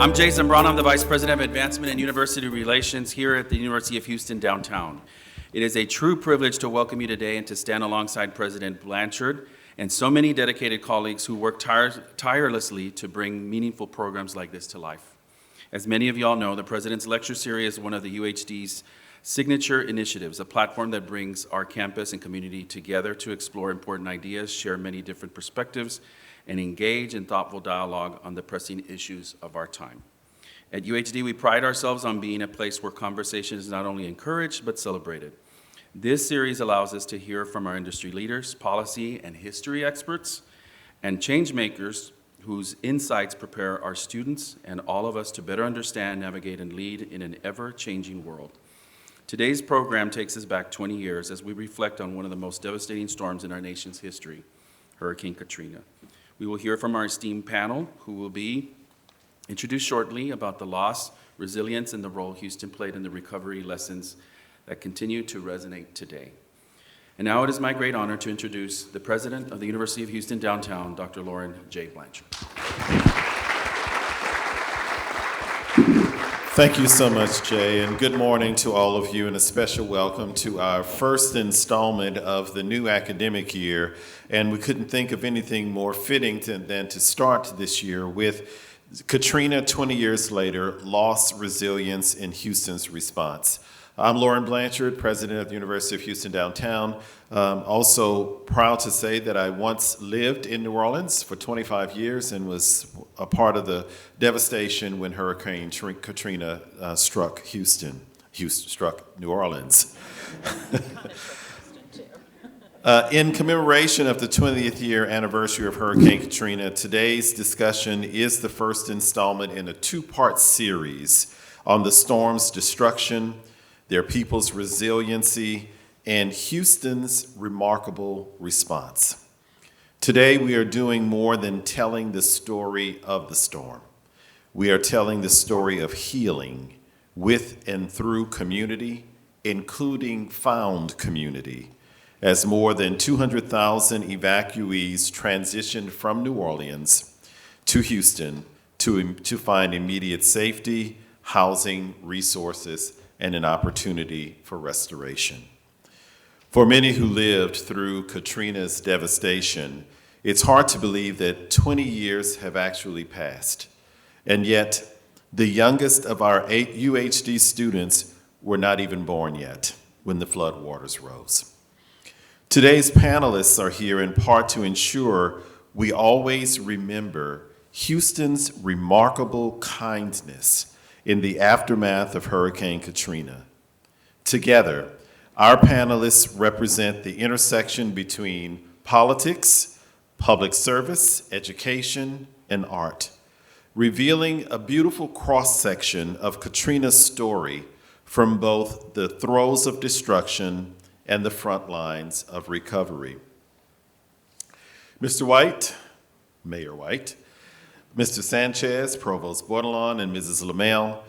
I'm Jason Brown. I'm the Vice President of Advancement and University Relations here at the University of Houston downtown. It is a true privilege to welcome you today and to stand alongside President Blanchard and so many dedicated colleagues who work tirelessly to bring meaningful programs like this to life. As many of you all know, the President's Lecture Series is one of the UHD's signature initiatives, a platform that brings our campus and community together to explore important ideas, share many different perspectives, and engage in thoughtful dialogue on the pressing issues of our time. At UHD, we pride ourselves on being a place where conversation is not only encouraged, but celebrated. This series allows us to hear from our industry leaders, policy and history experts, and change makers whose insights prepare our students and all of us to better understand, navigate, and lead in an ever-changing world. Today's program takes us back 20 years as we reflect on one of the most devastating storms in our nation's history, Hurricane Katrina. We will hear from our esteemed panel, who will be introduced shortly, about the loss, resilience, and the role Houston played in the recovery lessons that continue to resonate today. And now it is my great honor to introduce the President of the University of Houston Downtown, Dr. Lauren J. Blanchard. Thank you so much, Jay, and good morning to all of you, and a special welcome to our first installment of the new academic year. And we couldn't think of anything more fitting than to start this year with Katrina 20 years later, loss, resilience, and Houston's response. I'm Lauren Blanchard, President of the University of Houston Downtown. Also proud to say that I once lived in New Orleans for 25 years and was a part of the devastation when Hurricane Katrina struck struck New Orleans. In commemoration of the 20th year anniversary of Hurricane Katrina, today's discussion is the first installment in a two-part series on the storm's destruction, their people's resiliency, and Houston's remarkable response. Today, we are doing more than telling the story of the storm. We are telling the story of healing with and through community, including found community, as more than 200,000 evacuees transitioned from New Orleans to Houston to find immediate safety, housing, resources, and an opportunity for restoration. For many who lived through Katrina's devastation, it's hard to believe that 20 years have actually passed, and yet the youngest of our 8 UHD students were not even born yet when the floodwaters rose. Today's panelists are here in part to ensure we always remember Houston's remarkable kindness in the aftermath of Hurricane Katrina. Together, our panelists represent the intersection between politics, public service, education, and art, revealing a beautiful cross-section of Katrina's story from both the throes of destruction and the front lines of recovery. Mr. White, Mayor White, Mr. Sanchez, Provost Bordelon, and Mrs. LeMalle,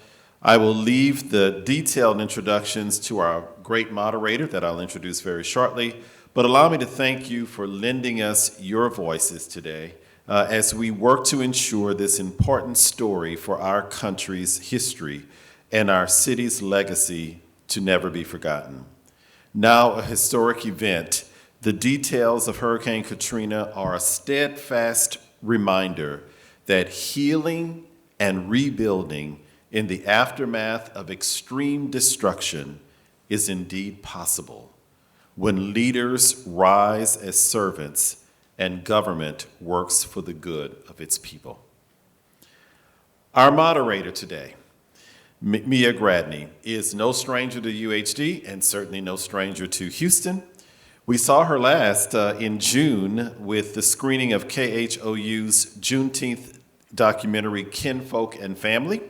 I will leave the detailed introductions to our great moderator that I'll introduce very shortly, but allow me to thank you for lending us your voices today as we work to ensure this important story for our country's history and our city's legacy to never be forgotten. Now a historic event, the details of Hurricane Katrina are a steadfast reminder that healing and rebuilding in the aftermath of extreme destruction is indeed possible when leaders rise as servants and government works for the good of its people. Our moderator today, Mia Gradney, is no stranger to UHD and certainly no stranger to Houston. We saw her last in June with the screening of KHOU's Juneteenth documentary, Kinfolk and Family.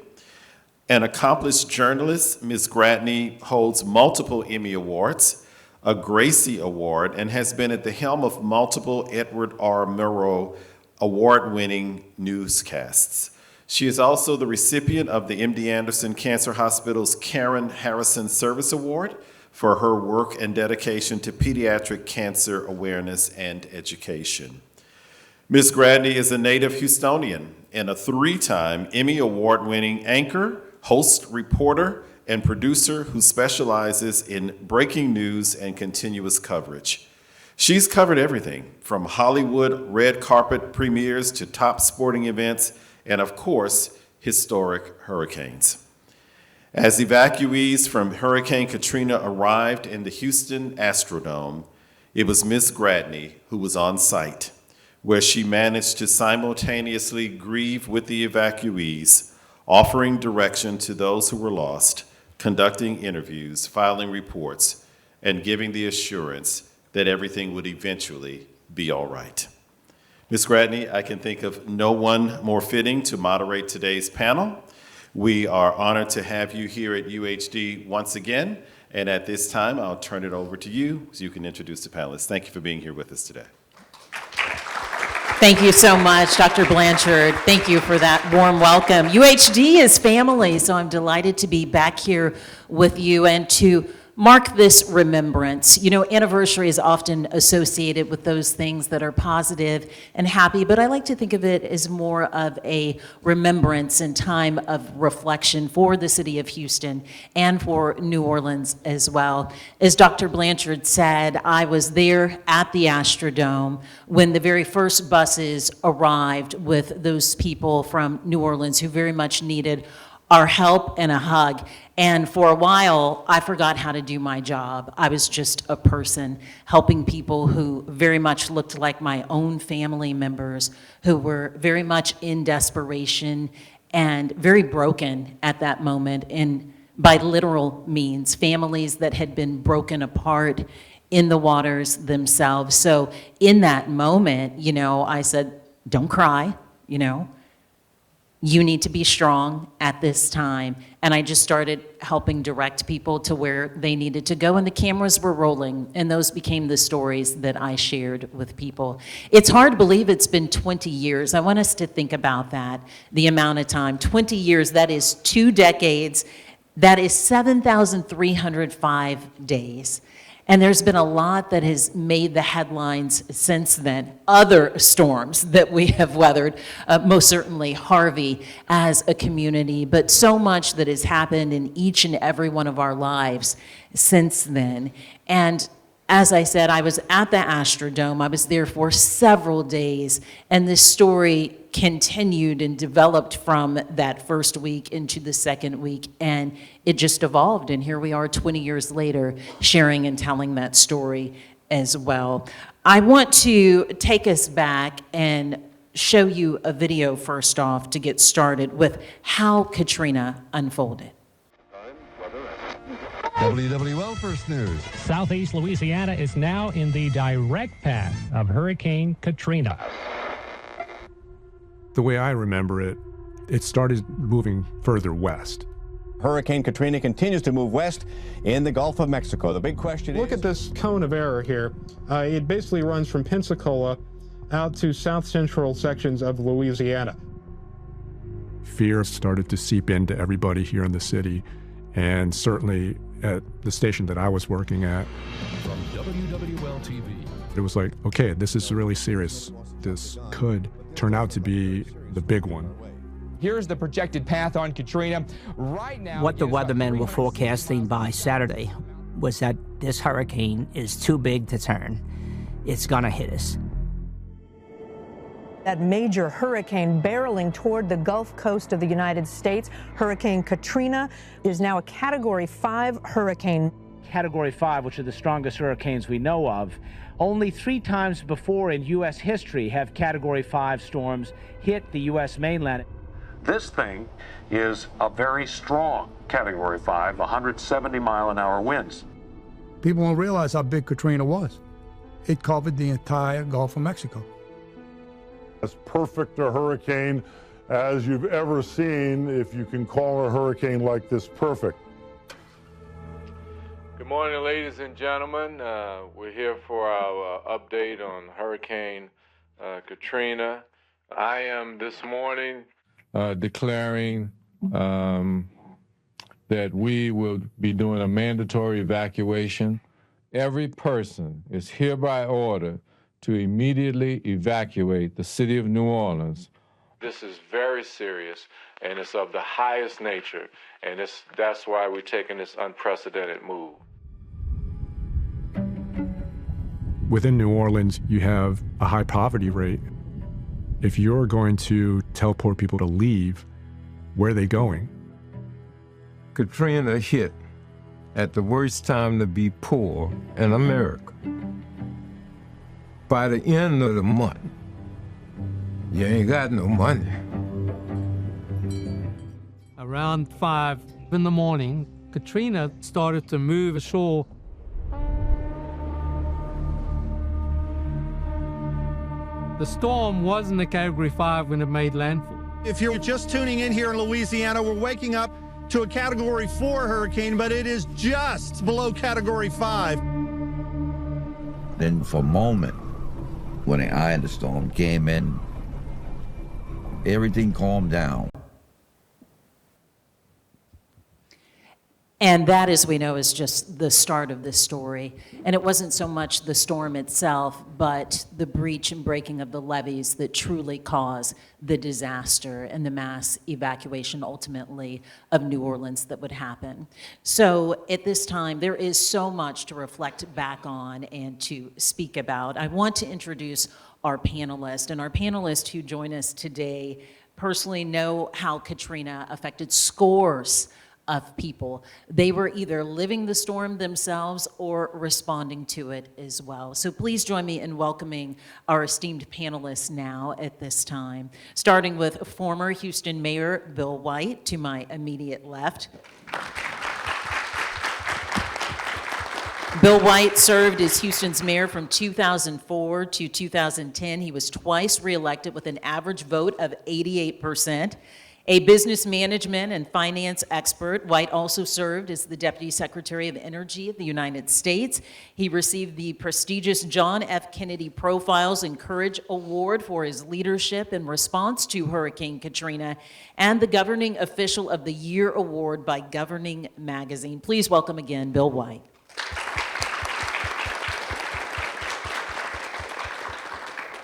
An accomplished journalist, Ms. Gradney holds multiple Emmy Awards, a Gracie Award, and has been at the helm of multiple Edward R. Murrow award-winning newscasts. She is also the recipient of the MD Anderson Cancer Hospital's Karen Harrison Service Award for her work and dedication to pediatric cancer awareness and education. Ms. Gradney is a native Houstonian and a 3-time Emmy Award-winning anchor, host, reporter, and producer who specializes in breaking news and continuous coverage. She's covered everything from Hollywood red carpet premieres to top sporting events and, of course, historic hurricanes. As evacuees from Hurricane Katrina arrived in the Houston Astrodome, it was Ms. Gradney who was on site, where she managed to simultaneously grieve with the evacuees, offering direction to those who were lost, conducting interviews, filing reports, and giving the assurance that everything would eventually be all right. Ms. Gradney, I can think of no one more fitting to moderate today's panel. We are honored to have you here at UHD once again, and at this time, I'll turn it over to you so you can introduce the panelists. Thank you for being here with us today. Thank you so much, Dr. Blanchard. Thank you for that warm welcome. UHD is family, so I'm delighted to be back here with you and to mark this remembrance. You know, anniversary is often associated with those things that are positive and happy, but I like to think of it as more of a remembrance and time of reflection for the city of Houston and for New Orleans as well. As Dr. Blanchard said, I was there at the Astrodome when the very first buses arrived with those people from New Orleans who very much needed our help and a hug. And for a while, I forgot how to do my job. I was just a person helping people who very much looked like my own family members, who were very much in desperation and very broken at that moment, and by literal means, families that had been broken apart in the waters themselves. So in that moment, you know, I said, don't cry, you know. You need to be strong at this time. And I just started helping direct people to where they needed to go, and the cameras were rolling, and those became the stories that I shared with people. It's hard to believe it's been 20 years. I want us to think about that, the amount of time. 20 years, that is 2 decades. That is 7,305 days. And there's been a lot that has made the headlines since then. Other storms that we have weathered, most certainly Harvey as a community, but so much that has happened in each and every one of our lives since then. And as I said, I was at the Astrodome. I was there for several days, and this story continued and developed from that first week into the second week, and it just evolved, and here we are 20 years later sharing and telling that story as well. I want to take us back and show you a video first off to get started with how Katrina unfolded. WWL First News. Southeast Louisiana is now in the direct path of Hurricane Katrina. The way I remember it, it started moving further west. Hurricane Katrina continues to move west in the Gulf of Mexico. The big question is... Look at this cone of error here. It basically runs from Pensacola out to south central sections of Louisiana. Fear started to seep into everybody here in the city, and certainly at the station that I was working at. From WWL TV. It was like, okay, this is really serious. This could turn out to be the big one. Here's the projected path on Katrina. Right now, what the weathermen were forecasting by Saturday was that this hurricane is too big to turn. It's gonna hit us. That major hurricane barreling toward the Gulf Coast of the United States, Hurricane Katrina, is now a Category 5 hurricane. Category 5, which are the strongest hurricanes we know of. Only 3 times before in U.S. history have Category 5 storms hit the U.S. mainland. This thing is a very strong Category 5, 170-mile-an-hour winds. People don't realize how big Katrina was. It covered the entire Gulf of Mexico. As perfect a hurricane as you've ever seen, if you can call a hurricane like this perfect. Good morning, ladies and gentlemen. We're here for our update on Hurricane Katrina. I am this morning declaring that we will be doing a mandatory evacuation. Every person is hereby ordered to immediately evacuate the city of New Orleans. This is very serious, and it's of the highest nature, and that's why we're taking this unprecedented move. Within New Orleans, you have a high poverty rate. If you're going to tell poor people to leave, where are they going? Katrina hit at the worst time to be poor in America. By the end of the month, you ain't got no money. Around 5 in the morning, Katrina started to move ashore. The storm wasn't a Category 5 when it made landfall. If you're just tuning in here in Louisiana, we're waking up to a Category 4 hurricane, but it is just below Category 5. Then for a moment, when the eye of the storm came in, everything calmed down. And that, as we know, is just the start of this story. And it wasn't so much the storm itself, but the breach and breaking of the levees that truly caused the disaster and the mass evacuation, ultimately, of New Orleans that would happen. So at this time, there is so much to reflect back on and to speak about. I want to introduce our panelists, and our panelists who join us today personally know how Katrina affected scores of people. They were either living the storm themselves or responding to it as well. So please join me in welcoming our esteemed panelists now at this time, starting with former Houston Mayor Bill White to my immediate left. Bill White served as Houston's mayor from 2004 to 2010. He was twice reelected with an average vote of 88%. A business management and finance expert, White also served as the Deputy Secretary of Energy of the United States. He received the prestigious John F. Kennedy Profiles and Courage Award for his leadership in response to Hurricane Katrina, and the Governing Official of the Year Award by Governing Magazine. Please welcome again Bill White.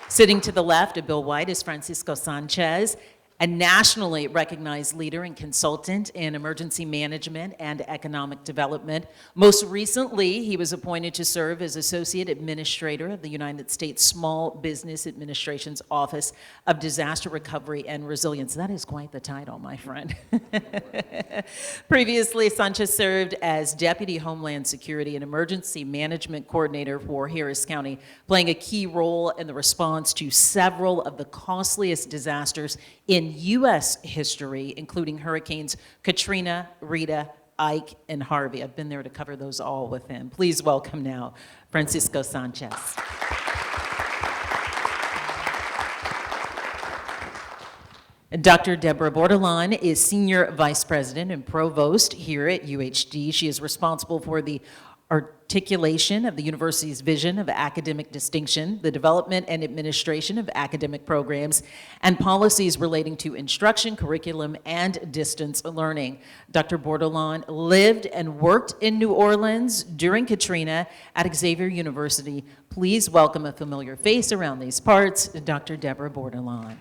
Sitting to the left of Bill White is Francisco Sanchez, a nationally recognized leader and consultant in emergency management and economic development. Most recently, he was appointed to serve as Associate Administrator of the United States Small Business Administration's Office of Disaster Recovery and Resilience. That is quite the title, my friend. Previously, Sanchez served as Deputy Homeland Security and Emergency Management Coordinator for Harris County, playing a key role in the response to several of the costliest disasters in U.S. history, including Hurricanes Katrina, Rita, Ike, and Harvey. I've been there to cover those all with him. Please welcome now Francisco Sanchez. Dr. Deborah Bordelon is Senior Vice President and Provost here at UHD. She is responsible for the articulation of the university's vision of academic distinction, the development and administration of academic programs, and policies relating to instruction, curriculum, and distance learning. Dr. Bordelon lived and worked in New Orleans during Katrina at Xavier University. Please welcome a familiar face around these parts, Dr. Deborah Bordelon.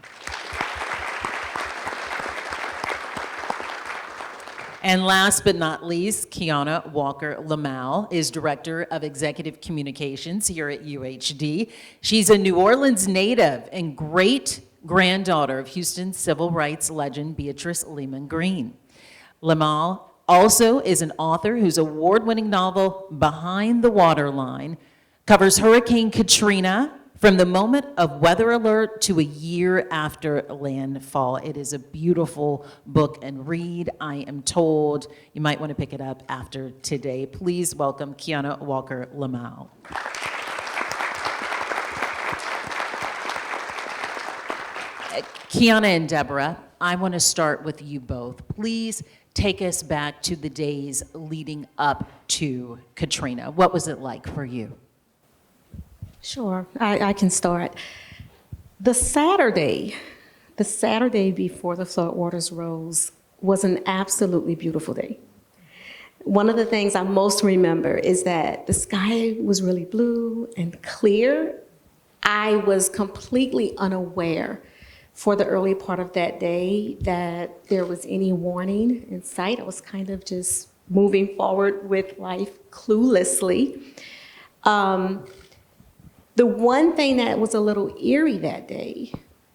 And last but not least, Kionna Walker LeMalle is Director of Executive Communications here at UHD. She's a New Orleans native and great-granddaughter of Houston civil rights legend Beatrice Lehman Greene. LeMalle also is an author whose award-winning novel, Behind the Waterline, covers Hurricane Katrina, from the moment of weather alert to a year after landfall. It is a beautiful book and read. I am told you might want to pick it up after today. Please welcome Kionna Walker LeMalle. Kionna and Deborah, I want to start with you both. Please take us back to the days leading up to Katrina. What was it like for you? Sure, I can start. The Saturday before the floodwaters rose was an absolutely beautiful day. One of the things I most remember is that the sky was really blue and clear, I was completely unaware for the early part of that day that there was any warning in sight. I was kind of just moving forward with life cluelessly. The one thing that was a little eerie that day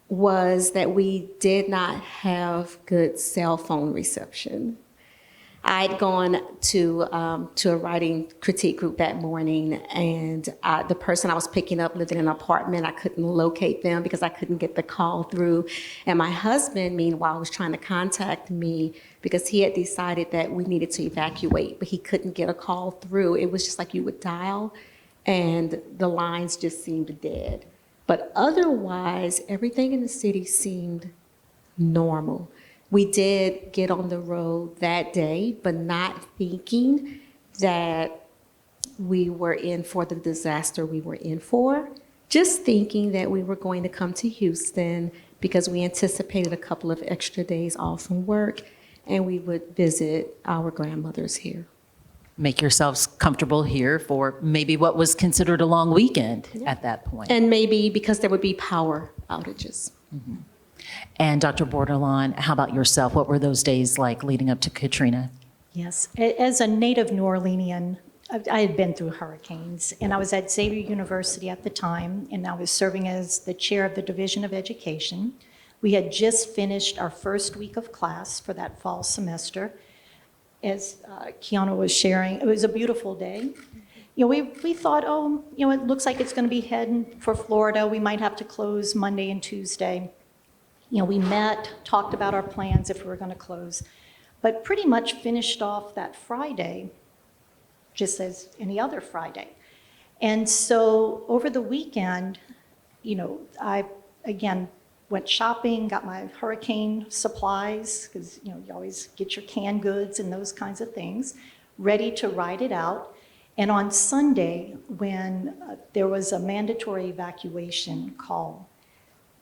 was that we did not have good cell phone reception. I'd gone to a writing critique group that morning, and the person I was picking up lived in an apartment. I couldn't locate them because I couldn't get the call through. And my husband, meanwhile, was trying to contact me because he had decided that we needed to evacuate, but he couldn't get a call through. It was just like you would dial, and the lines just seemed dead. But otherwise, everything in the city seemed normal. We did get on the road that day, but not thinking that we were in for the disaster we were in for. Just thinking that we were going to come to Houston because we anticipated a couple of extra days off from work, and we would visit our grandmothers here. Make yourselves comfortable here for maybe what was considered a long weekend at that point. And maybe because there would be power outages. Mm-hmm. And Dr. Bordelon, how about yourself? What were those days like leading up to Katrina? Yes, as a native New Orleanian, I had been through hurricanes, and I was at Xavier University at the time, and I was serving as the chair of the Division of Education. We had just finished our first week of class for that fall semester. As Kionna was sharing, it was a beautiful day. You know, we thought, oh, you know, it looks like it's going to be heading for Florida. We might have to close Monday and Tuesday. You know, we met, talked about our plans if we were going to close, but pretty much finished off that Friday just as any other Friday. And so over the weekend, you know, I, again, went shopping, got my hurricane supplies, because, you know, you always get your canned goods and those kinds of things, ready to ride it out. And on Sunday, when there was a mandatory evacuation call,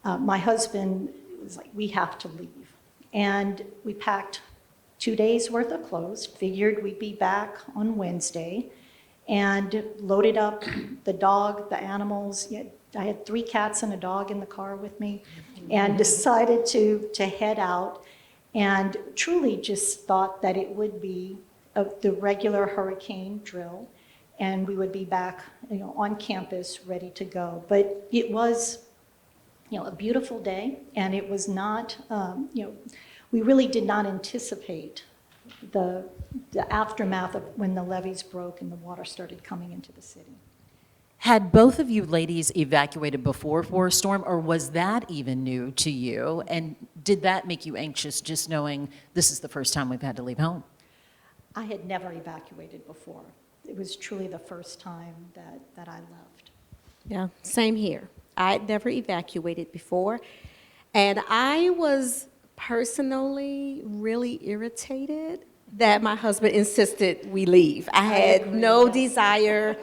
my husband was like, we have to leave. And we packed 2 days worth of clothes, figured we'd be back on Wednesday, and loaded up the dog, the animals. I had 3 cats and a dog in the car with me, and decided to head out, and truly just thought that it would be the regular hurricane drill, and we would be back, you know, on campus ready to go. But it was, you know, a beautiful day, and it was not, you know, we really did not anticipate the aftermath of when the levees broke and the water started coming into the city. Had both of you ladies evacuated before for a storm, or was that even new to you? And did that make you anxious just knowing this is the first time we've had to leave home? I had never evacuated before. It was truly the first time that I left. Yeah, same here. I'd never evacuated before, and I was personally really irritated that my husband insisted we leave. I had no desire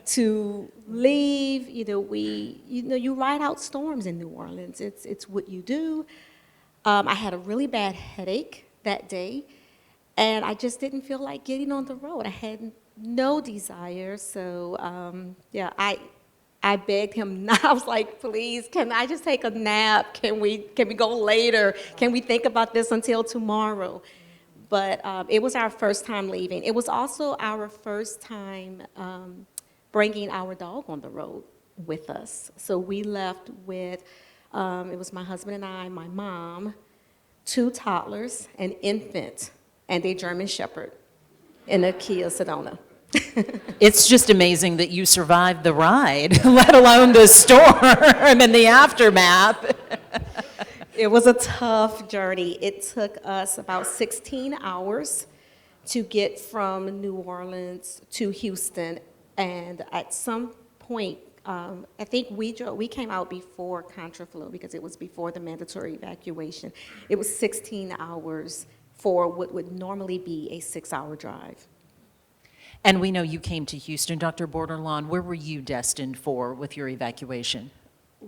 to leave. You know, you ride out storms in New Orleans. It's what you do. I had a really bad headache that day, and I just didn't feel like getting on the road. I had no desire, so yeah, I begged him not. I was like, please, can I just take a nap? Can we go later? Can we think about this until tomorrow? But it was our first time leaving. It was also our first time bringing our dog on the road with us. So we left with, it was my husband and I, my mom, 2 toddlers, an infant, and a German Shepherd in a Kia Sedona. It's just amazing that you survived the ride, let alone the storm and the aftermath. It was a tough journey. It took us about 16 hours to get from New Orleans to Houston. And at some point, I think we came out before contraflow because it was before the mandatory evacuation. It was 16 hours for what would normally be a 6-hour drive. And we know you came to Houston. Dr. Bordelon, where were you destined for with your evacuation?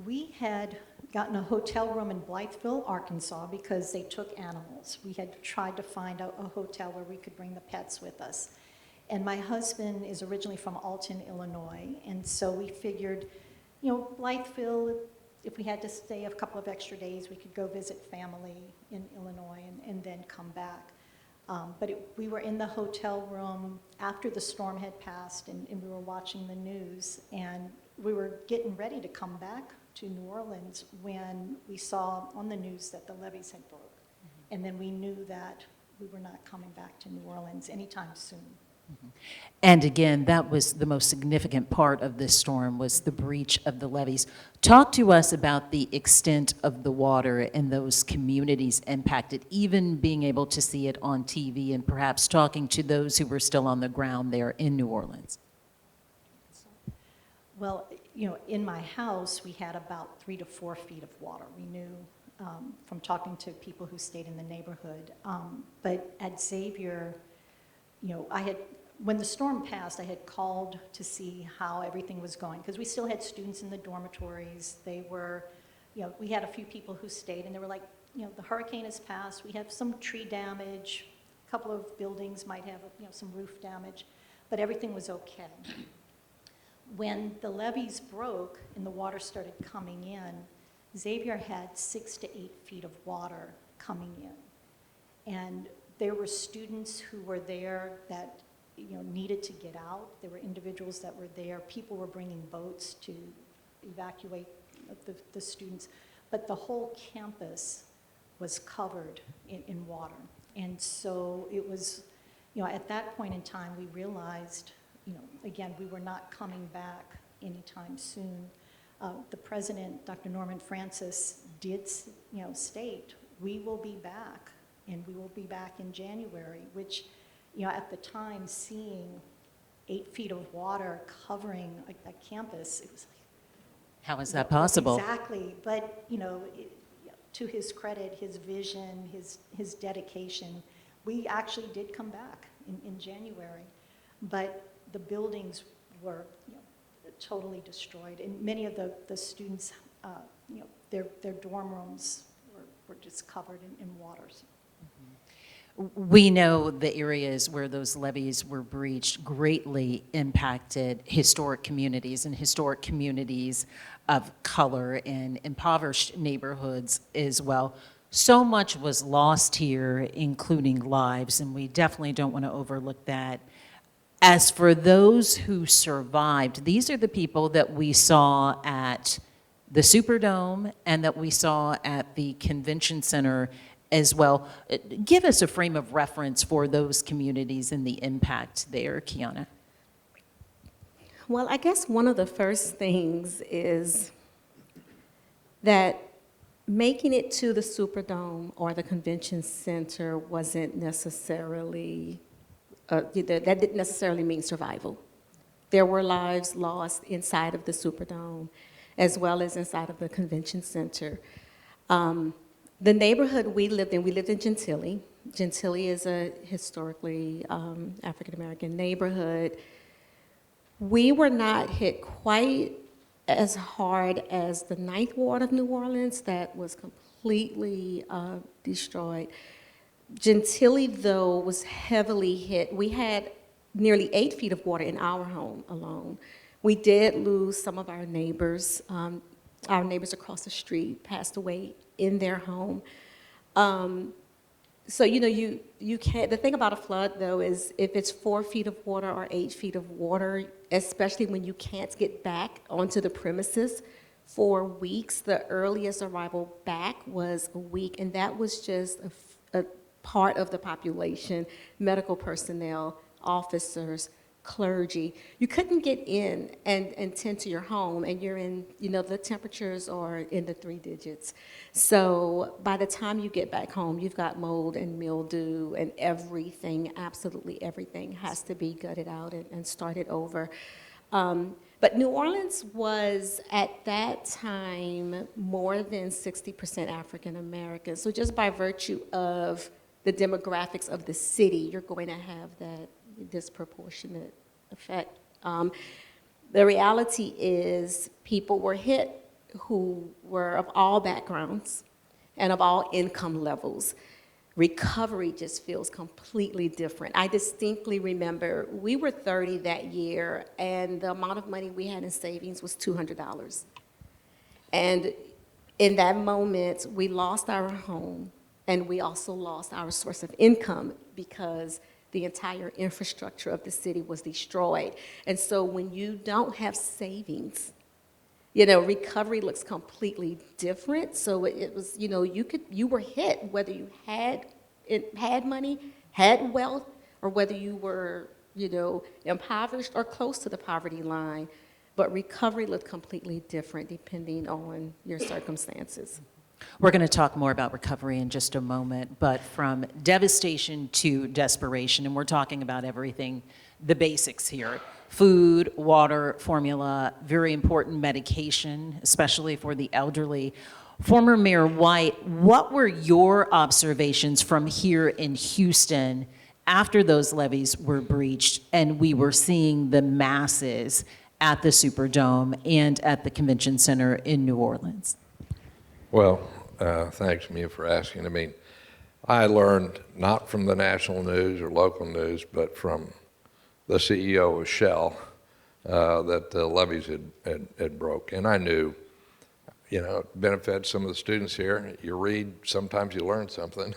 We had gotten a hotel room in Blytheville, Arkansas, because they took animals. We had tried to find a hotel where we could bring the pets with us. And my husband is originally from Alton, Illinois, and so we figured, Blytheville, if we had to stay a couple of extra days, we could go visit family in Illinois and then come back. But we were in the hotel room after the storm had passed, and we were watching the news, and we were getting ready to come back to New Orleans when we saw on the news that the levees had broke. And then we knew that we were not coming back to New Orleans anytime soon. And again, that was the most significant part of this storm, was the breach of the levees. Talk to us about the extent of the water in those communities impacted, even being able to see it on TV and perhaps talking to those who were still on the ground there in New Orleans. Well, in my house, we had about 3 to 4 feet of water. We knew from talking to people who stayed in the neighborhood. But at Xavier, when the storm passed, I had called to see how everything was going, because we still had students in the dormitories. They were, we had a few people who stayed, and they were like, the hurricane has passed. We have some tree damage. A couple of buildings might have, some roof damage, but everything was okay. When the levees broke and the water started coming in, Xavier had 6 to 8 feet of water coming in. And there were students who were there that needed to get out. There were individuals that were there. People were bringing boats to evacuate the students. But the whole campus was covered in water. And so it was, at that point in time, we realized, again, we were not coming back anytime soon. The president, Dr. Norman Francis, did, state, we will be back, and we will be back in January, which, at the time, seeing 8 feet of water covering a campus, it was like, how is that possible? Exactly, but, to his credit, his vision, his dedication, we actually did come back in January, but the buildings were, totally destroyed, and many of the students, their dorm rooms were just covered in waters. We know the areas where those levees were breached greatly impacted historic communities and historic communities of color and impoverished neighborhoods as well. So much was lost here, including lives, and we definitely don't want to overlook that. As for those who survived, these are the people that we saw at the Superdome and that we saw at the Convention Center as well. Give us a frame of reference for those communities and the impact there, Kionna. Well, I guess one of the first things is that making it to the Superdome or the Convention Center wasn't necessarily that didn't necessarily mean survival. There were lives lost inside of the Superdome as well as inside of the Convention Center. The neighborhood we lived in Gentilly. Gentilly is a historically African-American neighborhood. We were not hit quite as hard as the Ninth Ward of New Orleans that was completely destroyed. Gentilly, though, was heavily hit. We had nearly 8 feet of water in our home alone. We did lose some of our neighbors. Our neighbors across the street passed away in their home. So, you can't, the thing about a flood, though, is if it's 4 feet of water or 8 feet of water, especially when you can't get back onto the premises for weeks, the earliest arrival back was a week, and that was just a part of the population, medical personnel, officers, clergy. You couldn't get in and tend to your home, and you're in, the temperatures are in the 3 digits. So by the time you get back home, you've got mold and mildew and everything, absolutely everything has to be gutted out and started over. But New Orleans was, at that time, more than 60% African American. So just by virtue of the demographics of the city, you're going to have that disproportionate effect. The reality is people were hit who were of all backgrounds and of all income levels. Recovery just feels completely different. I distinctly remember we were 30 that year, and the amount of money we had in savings was $200. And in that moment, we lost our home, and we also lost our source of income because the entire infrastructure of the city was destroyed. And so when you don't have savings, you know, recovery looks completely different. So it was, you know, you were hit whether you had money, had wealth, or whether you were, you know, impoverished or close to the poverty line. But recovery looked completely different depending on your circumstances. We're going to talk more about recovery in just a moment, but from devastation to desperation, and we're talking about everything, the basics here. Food, water, formula, very important medication, especially for the elderly. Former Mayor White, what were your observations from here in Houston after those levees were breached and we were seeing the masses at the Superdome and at the Convention Center in New Orleans? Well, thanks, Mia, for asking. I mean, I learned not from the national news or local news, but from the CEO of Shell that the levees had broke. And I knew, you know, it benefits some of the students here. You read, sometimes you learn something.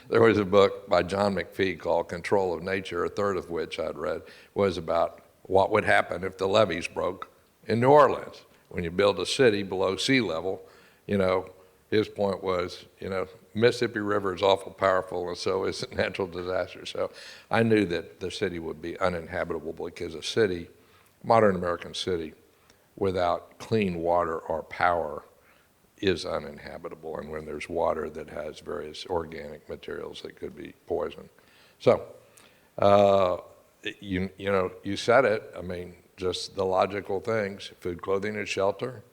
There was a book by John McPhee called Control of Nature, a third of which I'd read, was about what would happen if the levees broke in New Orleans. When you build a city below sea level, you know, his point was, you know, Mississippi River is awful powerful, and so is natural disaster. So I knew that the city would be uninhabitable because a city, modern American city, without clean water or power is uninhabitable. And when there's water that has various organic materials that could be poison. So, you know, you said it. I mean, just the logical things: food, clothing, and shelter.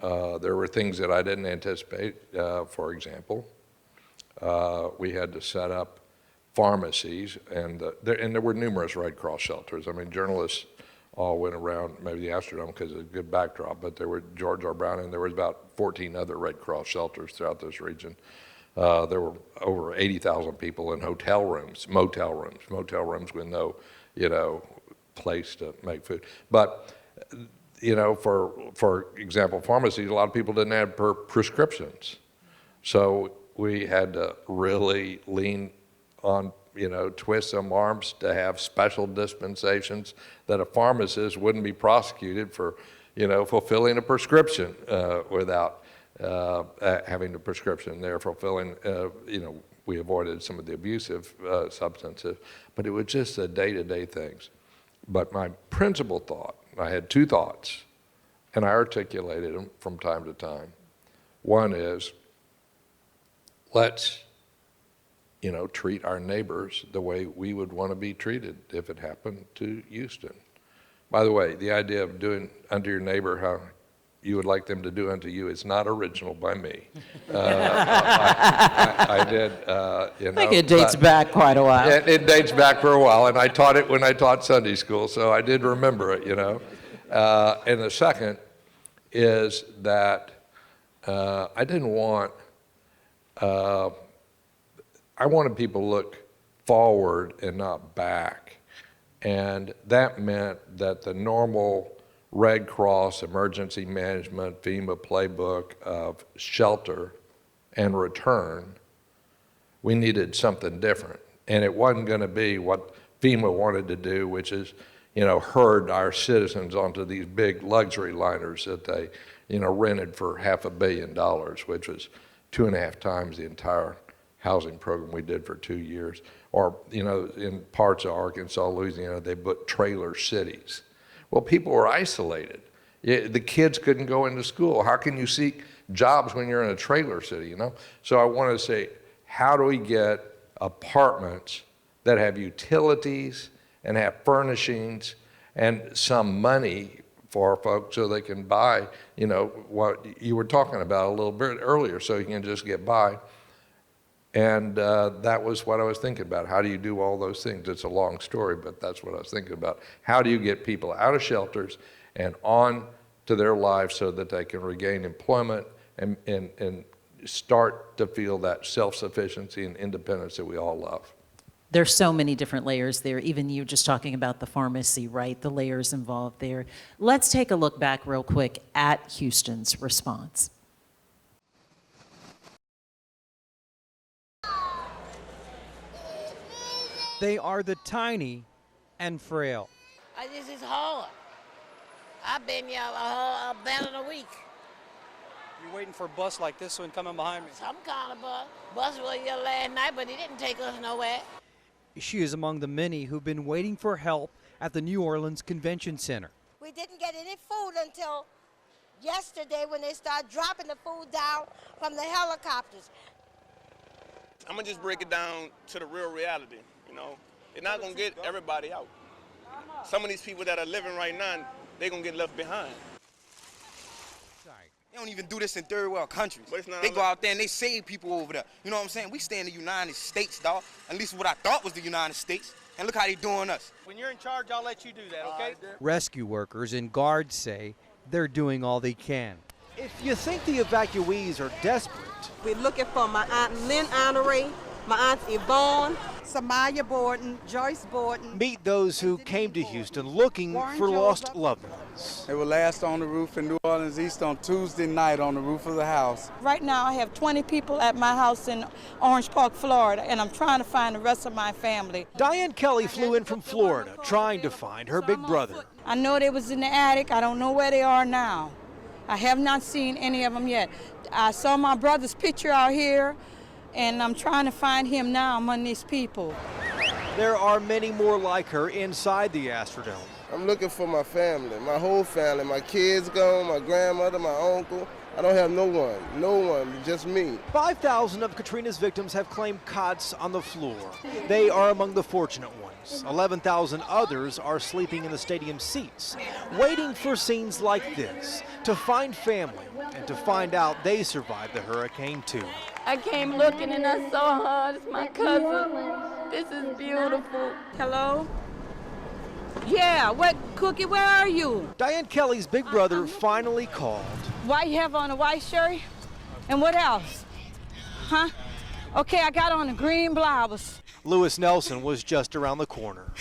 There were things that I didn't anticipate. For example, we had to set up pharmacies, and there were numerous Red Cross shelters. I mean, journalists all went around, maybe the Astrodome because it's a good backdrop, but there were George R. Brown, and there was about 14 other Red Cross shelters throughout this region. There were over 80,000 people in hotel rooms, motel rooms with no, you know, place to make food. But you know, for example, pharmacies, a lot of people didn't have prescriptions. So we had to really lean on, you know, twist some arms to have special dispensations that a pharmacist wouldn't be prosecuted for, you know, fulfilling a prescription without having a prescription there, fulfilling, you know, we avoided some of the abusive substances, but it was just the day-to-day things. But my principal thought, I had two thoughts, and I articulated them from time to time. One is, let's, you know, treat our neighbors the way we would want to be treated if it happened to Houston. By the way, the idea of doing unto your neighbor how you would like them to do unto you is not original by me. I did, you know. I think it dates back quite a while. It dates back for a while, and I taught it when I taught Sunday school, so I did remember it, you know. And the second is that I didn't want, I wanted people to look forward and not back. And that meant that the normal Red Cross emergency management FEMA playbook of shelter and return, we needed something different. And it wasn't going to be what FEMA wanted to do, which is, you know, herd our citizens onto these big luxury liners that they, you know, rented for $500 million, which was 2.5 times the entire housing program we did for 2 years. Or, you know, in parts of Arkansas, Louisiana, they put trailer cities. Well, people were isolated. The kids couldn't go into school. How can you seek jobs when you're in a trailer city, you know? So I wanted to say, how do we get apartments that have utilities and have furnishings and some money for folks so they can buy, you know, what you were talking about a little bit earlier, so you can just get by. And that was what I was thinking about. How do you do all those things? It's a long story, but that's what I was thinking about. How do you get people out of shelters and on to their lives so that they can regain employment and start to feel that self-sufficiency and independence that we all love. There's so many different layers there. Even you just talking about the pharmacy, right? The layers involved there. Let's take a look back real quick at Houston's response. They are the tiny and frail. This is hard. I've been here better than a week. You're waiting for a bus like this one coming behind me. Some kind of bus was here last night, but it didn't take us nowhere. She is among the many who've been waiting for help at the New Orleans Convention Center. We didn't get any food until yesterday when they started dropping the food down from the helicopters. I'm gonna just break it down to the real reality, you know. They're not gonna get everybody out. Some of these people that are living right now, they're gonna get left behind. They don't even do this in third world countries. They go out there and they save people over there. You know what I'm saying? We stay in the United States, dog. At least what I thought was the United States. And look how they doing us. When you're in charge, I'll let you do that, okay? Rescue workers and guards say they're doing all they can. If you think the evacuees are desperate, we're looking for my Aunt Lynn Honoré, my Aunt Yvonne, Samaya Borden, Joyce Borden. meet those who came to Houston looking for lost loved ones. They were last on the roof in New Orleans East on Tuesday night on the roof of the house. Right now I have 20 people at my house in Orange Park, Florida, and I'm trying to find the rest of my family. Diane Kelly flew in from Florida trying to find her big brother. I know they was in the attic. I don't know where they are now. I have not seen any of them yet. I saw my brother's picture out here, and I'm trying to find him now among these people. There are many more like her inside the Astrodome. I'm looking for my family, my whole family. My kids gone, my grandmother, my uncle. I don't have no one, just me. 5,000 of Katrina's victims have claimed cots on the floor. They are among the fortunate ones. 11,000 others are sleeping in the stadium seats, waiting for scenes like this, to find family and to find out they survived the hurricane too. I came looking and I saw her. It's my cousin. This is beautiful. Hello? Yeah, what, Cookie, where are you? Diane Kelly's big brother finally called. Why you have on a white shirt? And what else? Huh? Okay, I got on a green blouse. Lewis Nelson was just around the corner.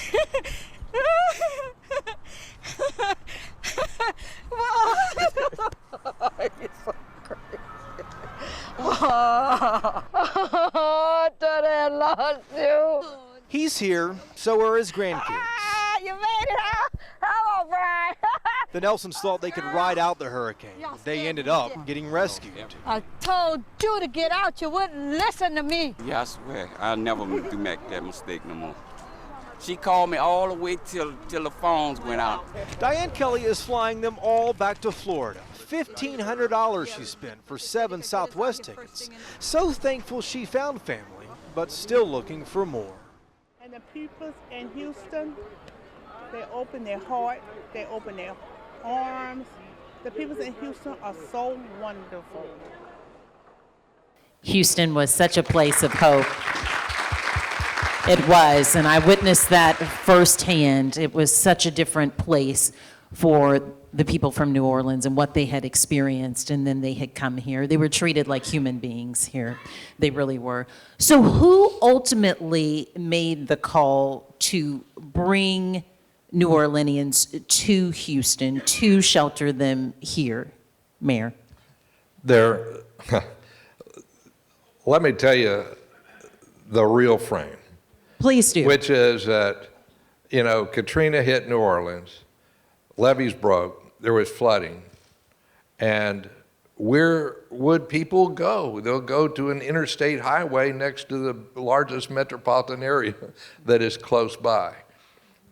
Oh, I thought I lost you. He's here, so are his grandkids. You made it out. Hello, Brian. The Nelsons thought they could ride out the hurricane. They ended up getting rescued. I told you to get out. You wouldn't listen to me. Yeah, I swear, I'll never do make that mistake no more. She called me all the way till the phones went out. Diane Kelly is flying them all back to Florida. $1,500 she spent for 7 Southwest tickets. So thankful she found family, but still looking for more. And the people in Houston, they open their heart, they open their arms. The people in Houston are so wonderful. Houston was such a place of hope. It was, and I witnessed that firsthand. It was such a different place for the people from New Orleans and what they had experienced, and then they had come here. They were treated like human beings here. They really were. So who ultimately made the call to bring New Orleanians to Houston to shelter them here, Mayor? Let me tell you the real frame. Please do. Which is that, you know, Katrina hit New Orleans, levees broke, there was flooding, and where would people go? They'll go to an interstate highway next to the largest metropolitan area that is close by.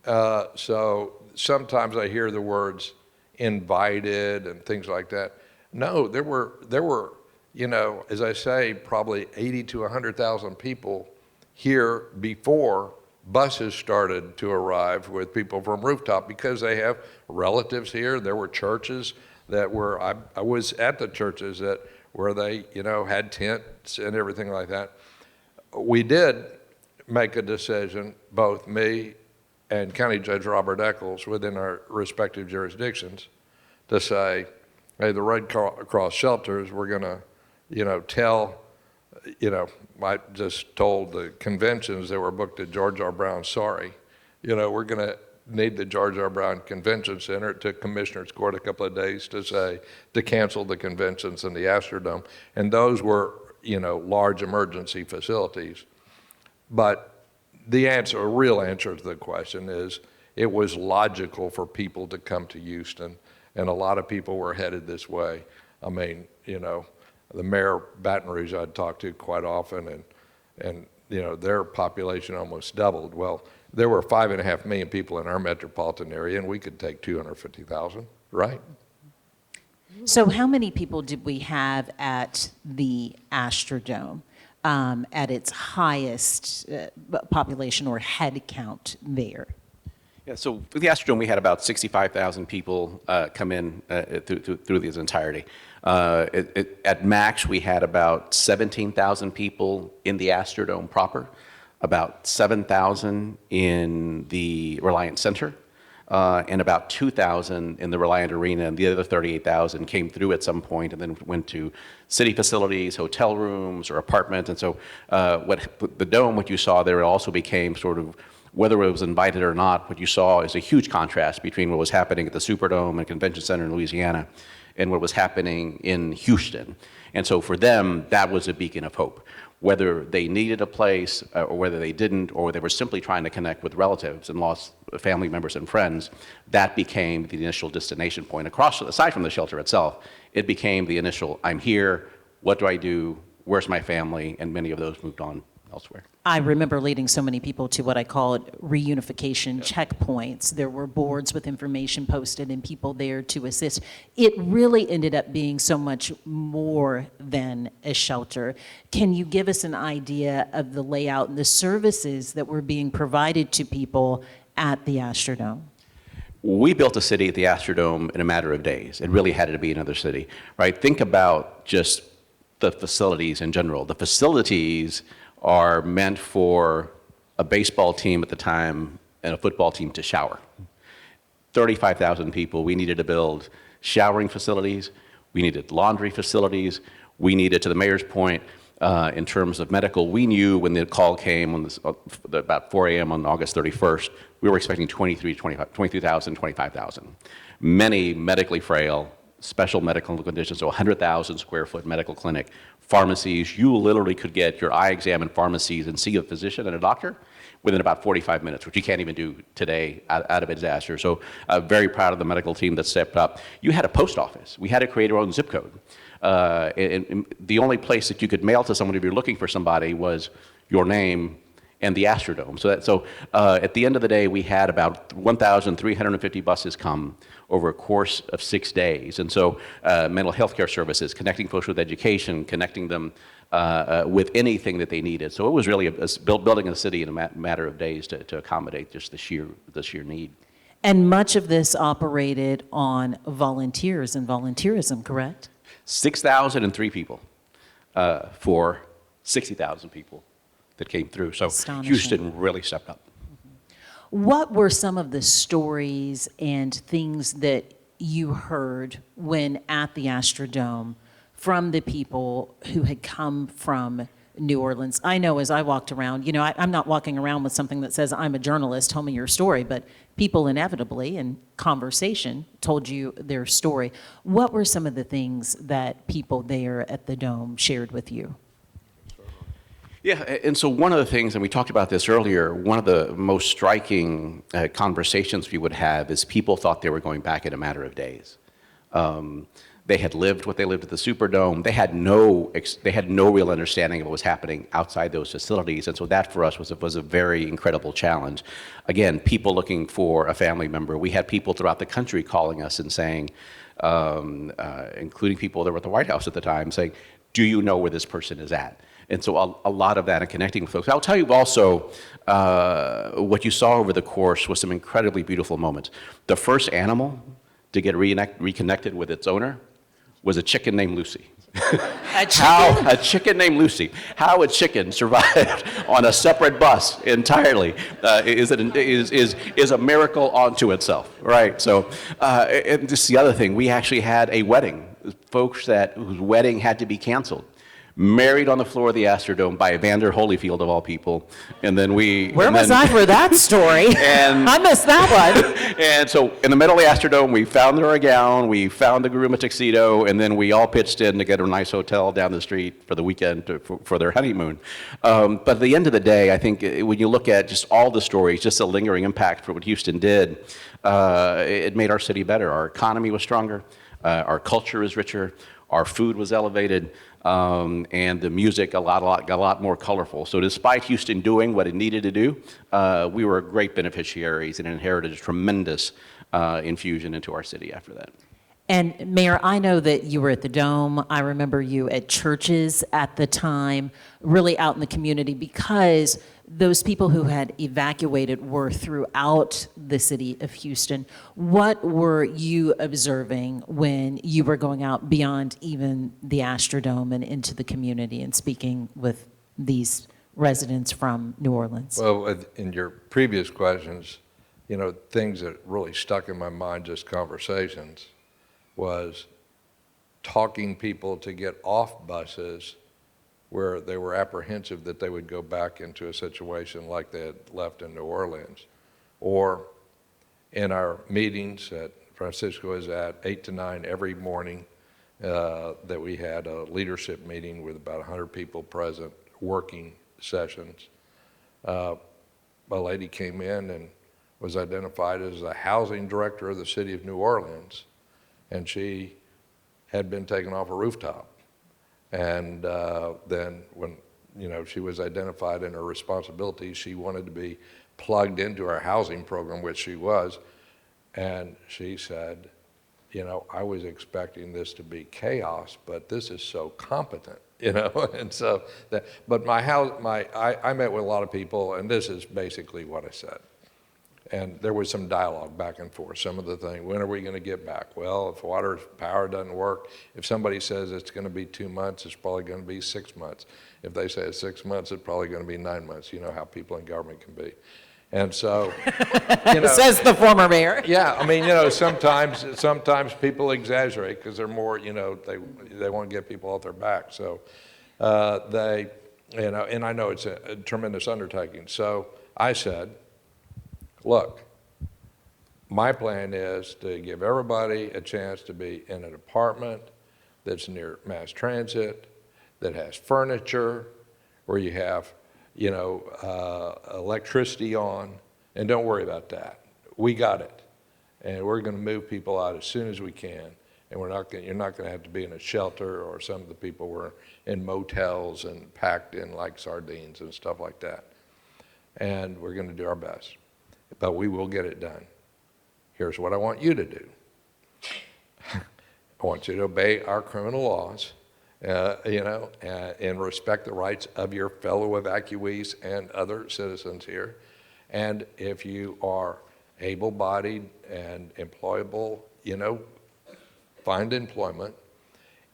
So sometimes I hear the words invited and things like that. No, there were, you know, as I say, probably 80 to 100,000 people here before buses started to arrive with people from rooftop, because they have relatives here. There were churches that were, I was at the churches that where they, you know, had tents and everything like that. We did make a decision, both me and County Judge Robert Eccles within our respective jurisdictions, to say, hey, the Red Cross shelters, we're gonna I just told the conventions that were booked at George R. Brown, sorry, we're going to need the George R. Brown Convention Center. It took Commissioner's Court a couple of days to cancel the conventions in the Astrodome. And those were, large emergency facilities. But the real answer to the question is it was logical for people to come to Houston, and a lot of people were headed this way. I mean, the mayor of Baton Rouge I'd talked to quite often, and their population almost doubled. Well, there were 5.5 million people in our metropolitan area, and we could take 250,000, right? So how many people did we have at the Astrodome at its highest population or head count there? Yeah, so for the Astrodome, we had about 65,000 people come in through this entirety. At max, we had about 17,000 people in the Astrodome proper, about 7,000 in the Reliant Center, and about 2,000 in the Reliant Arena, and the other 38,000 came through at some point and then went to city facilities, hotel rooms, or apartments. And so the Dome, what you saw there, also became sort of, whether it was invited or not, what you saw is a huge contrast between what was happening at the Superdome and Convention Center in Louisiana and what was happening in Houston. And so for them, that was a beacon of hope. Whether they needed a place or whether they didn't, or they were simply trying to connect with relatives and lost family members and friends, that became the initial destination point. Aside from the shelter itself, it became the initial, I'm here, what do I do, where's my family, and many of those moved on elsewhere. I remember leading so many people to what I call reunification checkpoints. There were boards with information posted and people there to assist. It really ended up being so much more than a shelter. Can you give us an idea of the layout and the services that were being provided to people at the Astrodome? We built a city at the Astrodome in a matter of days. It really had to be another city, right? Think about just the facilities in general. The facilities are meant for a baseball team at the time and a football team to shower. 35,000 people, we needed to build showering facilities, we needed laundry facilities, we needed, to the mayor's point, in terms of medical, we knew when the call came on about 4 a.m. on August 31st, we were expecting 23,000, 25,000. Many medically frail, special medical conditions, so 100,000 square foot medical clinic, pharmacies. You literally could get your eye exam in pharmacies and see a physician and a doctor within about 45 minutes, which you can't even do today out of a disaster. So very proud of the medical team that stepped up. You had a post office. We had to create our own zip code. And the only place that you could mail to someone if you're looking for somebody was your name and the Astrodome. So at the end of the day, we had about 1,350 buses come over a course of 6 days. And so mental health care services, connecting folks with education, connecting them with anything that they needed. So it was really building a city in a matter of days to accommodate just the sheer need. And much of this operated on volunteers and volunteerism, correct? 6,003 people for 60,000 people that came through. So Houston really stepped up. What were some of the stories and things that you heard when at the Astrodome from the people who had come from New Orleans? I know as I walked around, I'm not walking around with something that says, I'm a journalist, tell me your story, but people inevitably in conversation told you their story. What were some of the things that people there at the Dome shared with you? Yeah, and so one of the things, and we talked about this earlier, one of the most striking conversations we would have is people thought they were going back in a matter of days. They had lived what they lived at the Superdome. They had no real understanding of what was happening outside those facilities, and so that for us was a very incredible challenge. Again, people looking for a family member. We had people throughout the country calling us and saying, including people that were at the White House at the time, saying, do you know where this person is at? And so a lot of that and connecting with folks. I'll tell you also, what you saw over the course was some incredibly beautiful moments. The first animal to get reconnected with its owner was a chicken named Lucy. A chicken named Lucy. How a chicken survived on a separate bus entirely is a miracle unto itself, right? So, and this is the other thing. We actually had a wedding. Folks whose wedding had to be canceled married on the floor of the Astrodome by Evander Holyfield of all people. And then we... Where was I for that story? I missed that one. And so in the middle of the Astrodome, we found her a gown, we found the groom a tuxedo, and then we all pitched in to get a nice hotel down the street for the weekend for their honeymoon. But at the end of the day, I think when you look at just all the stories, just the lingering impact for what Houston did, it made our city better. Our economy was stronger, our culture is richer, our food was elevated, and the music got a lot more colorful. So despite Houston doing what it needed to do, we were great beneficiaries and inherited a tremendous infusion into our city after that. And Mayor, I know that you were at the Dome. I remember you at churches at the time, really out in the community, because those people who had evacuated were throughout the city of Houston. What were you observing when you were going out beyond even the Astrodome and into the community and speaking with these residents from New Orleans? Well, in your previous questions, things that really stuck in my mind, just conversations, was talking people to get off buses where they were apprehensive that they would go back into a situation like they had left in New Orleans. Or in our meetings that Francisco is at 8 to 9 every morning, that we had a leadership meeting with about 100 people present, working sessions. A lady came in and was identified as the housing director of the city of New Orleans, and she had been taken off a rooftop. And then when she was identified in her responsibilities, she wanted to be plugged into our housing program, which she was. And she said, I was expecting this to be chaos, but this is so competent, And so, but I met with a lot of people, and this is basically what I said. And there was some dialogue back and forth. Some of the things, when are we going to get back? Well, if power doesn't work, if somebody says it's going to be 2 months, it's probably going to be 6 months. If they say it's 6 months, it's probably going to be 9 months. You know how people in government can be. And so, says the former mayor. Yeah, I mean, sometimes people exaggerate because they're more, they want to get people off their back. So and I know it's a tremendous undertaking. So I said, look, my plan is to give everybody a chance to be in an apartment that's near mass transit, that has furniture, where you have, electricity on, and don't worry about that. We got it, and we're going to move people out as soon as we can, and you're not going to have to be in a shelter, or some of the people were in motels and packed in like sardines and stuff like that. And we're going to do our best. But we will get it done. Here's what I want you to do. I want you to obey our criminal laws, and respect the rights of your fellow evacuees and other citizens here. And if you are able-bodied and employable, find employment.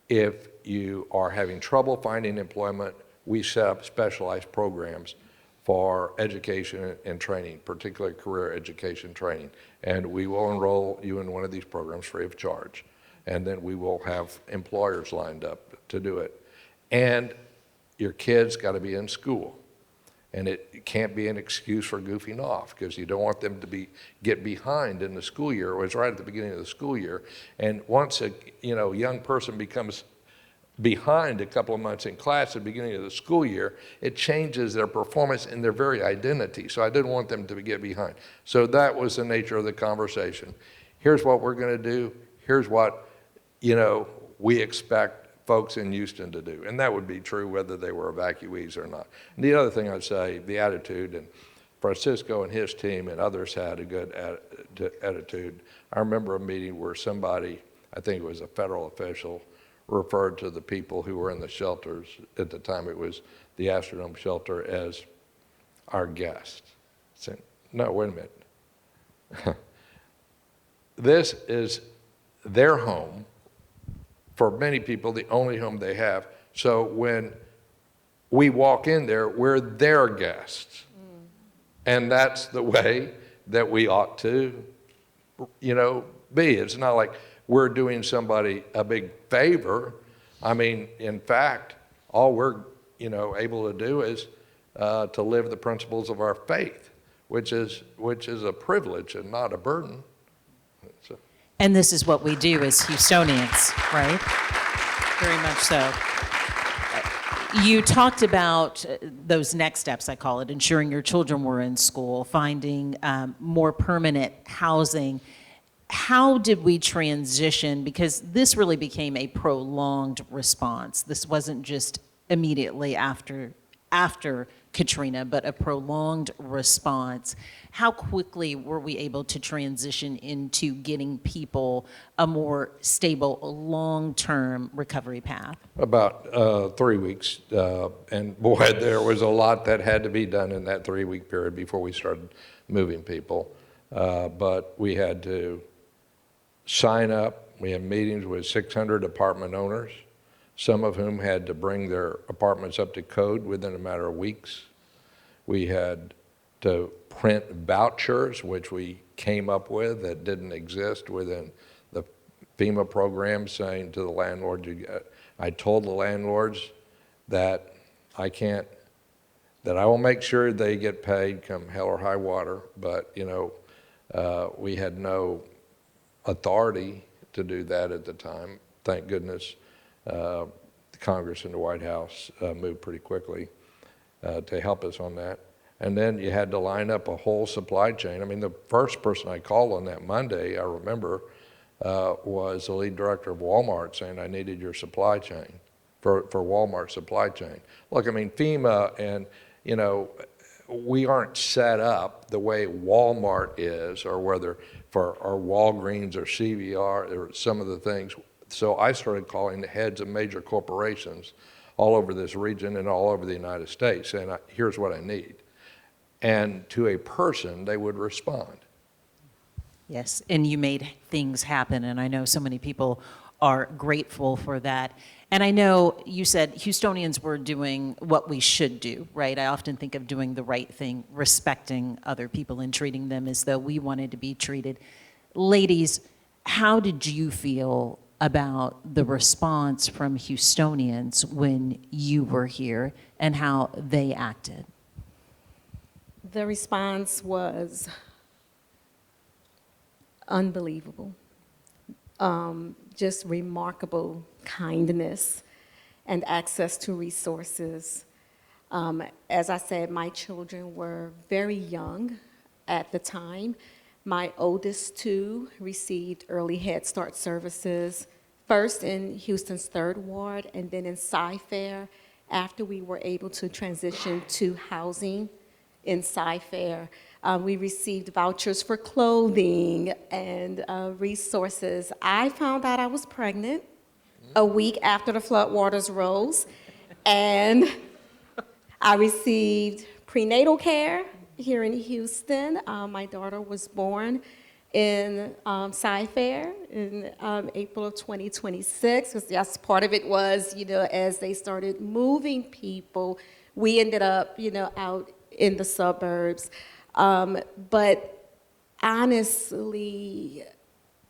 If you are having trouble finding employment, we set up specialized programs for education and training, particularly career education training. And we will enroll you in one of these programs free of charge. And then we will have employers lined up to do it. And your kids got to be in school. And it can't be an excuse for goofing off, because you don't want them to get behind in the school year. It was right at the beginning of the school year. And once a young person becomes behind a couple of months in class at the beginning of the school year, it changes their performance and their very identity. So I didn't want them to get behind. So that was the nature of the conversation. Here's what we're going to do. Here's what, we expect folks in Houston to do. And that would be true whether they were evacuees or not. And the other thing I'd say, the attitude, and Francisco and his team and others had a good attitude. I remember a meeting where somebody, I think it was a federal official, referred to the people who were in the shelters, at the time it was the Astrodome shelter, as our guests. Saying, no, wait a minute. This is their home. For many people, the only home they have. So when we walk in there, we're their guests. And that's the way that we ought to, be. It's not like we're doing somebody a big favor. I mean, in fact, all we're, able to do is to live the principles of our faith, which is a privilege and not a burden. So. And this is what we do as Houstonians, right? Very much so. You talked about those next steps, I call it, ensuring your children were in school, finding more permanent housing. How did we transition? Because this really became a prolonged response. This wasn't just immediately after Katrina, but a prolonged response. How quickly were we able to transition into getting people a more stable, long-term recovery path? About 3 weeks, and boy, there was a lot that had to be done in that 3-week period before we started moving people. But we had to sign up. We had meetings with 600 apartment owners, some of whom had to bring their apartments up to code within a matter of weeks. We had to print vouchers, which we came up with that didn't exist within the FEMA program, saying to the landlord, I told the landlords that I will make sure they get paid come hell or high water, but we had no authority to do that at the time. Thank goodness the Congress and the White House moved pretty quickly to help us on that. And then you had to line up a whole supply chain. I mean, the first person I called on that Monday, I remember, was the lead director of Walmart saying, I needed your supply chain for Walmart supply chain. Look, I mean, FEMA and, we aren't set up the way Walmart is, or whether for our Walgreens or CVR or some of the things. So I started calling the heads of major corporations all over this region and all over the United States, saying, here's what I need. And to a person, they would respond. Yes, and you made things happen, and I know so many people are grateful for that. And I know you said Houstonians were doing what we should do, right? I often think of doing the right thing, respecting other people and treating them as though we wanted to be treated. Ladies, how did you feel about the response from Houstonians when you were here and how they acted? The response was unbelievable. Just remarkable kindness and access to resources. As I said, my children were very young at the time. My oldest two received early Head Start services, first in Houston's 3rd Ward and then in Cy-Fair, after we were able to transition to housing in Cy-Fair. We received vouchers for clothing and resources. I found out I was pregnant a week after the floodwaters rose, and I received prenatal care here in Houston. My daughter was born in Cy-Fair in April of 2026. Because yes, part of it was, as they started moving people, we ended up, out in the suburbs. But honestly,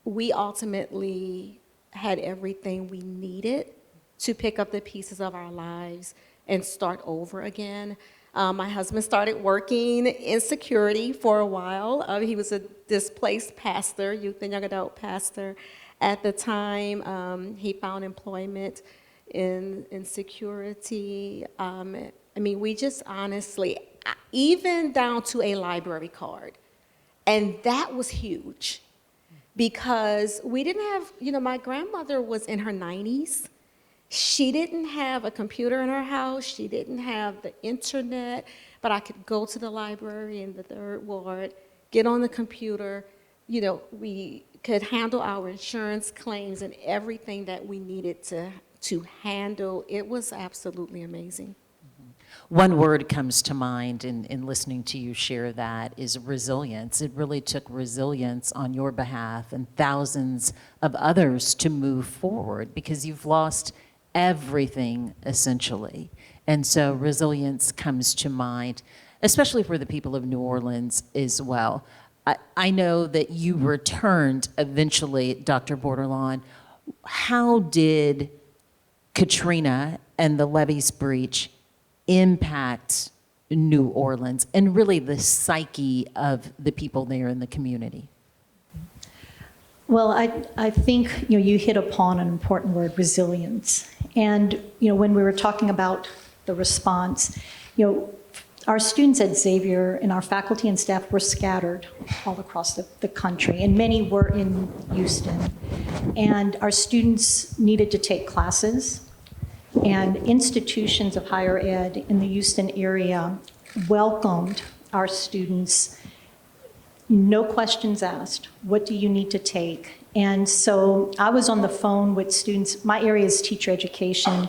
we ultimately had everything we needed to pick up the pieces of our lives and start over again. My husband started working in security for a while. He was a displaced pastor, youth and young adult pastor at the time. He found employment in security. We just honestly, even down to a library card. And that was huge because we didn't have, my grandmother was in her 90s. She didn't have a computer in her house. She didn't have the internet, but I could go to the library in the 3rd Ward, get on the computer. We could handle our insurance claims and everything that we needed to handle. It was absolutely amazing. One word comes to mind in listening to you share that is resilience. It really took resilience on your behalf and thousands of others to move forward because you've lost everything essentially. And so resilience comes to mind, especially for the people of New Orleans as well. I know that you returned eventually, Dr. Bordelon. How did Katrina and the levees breach impact New Orleans and really the psyche of the people there in the community? Well, I think, you hit upon an important word, resilience. And, when we were talking about the response, our students at Xavier and our faculty and staff were scattered all across the country, and many were in Houston. And our students needed to take classes, and institutions of higher ed in the Houston area welcomed our students. No questions asked. What do you need to take? And so I was on the phone with students. My area is teacher education.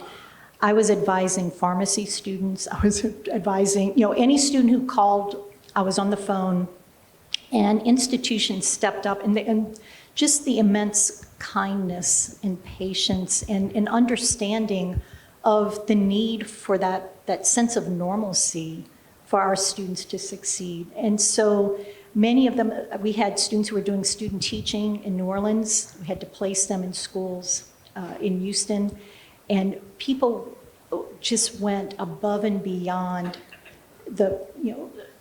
I was advising pharmacy students. I was advising, any student who called, I was on the phone. And institutions stepped up, and just the immense kindness and patience and understanding of the need for that sense of normalcy for our students to succeed. And so many of them, we had students who were doing student teaching in New Orleans. We had to place them in schools in Houston. And people just went above and beyond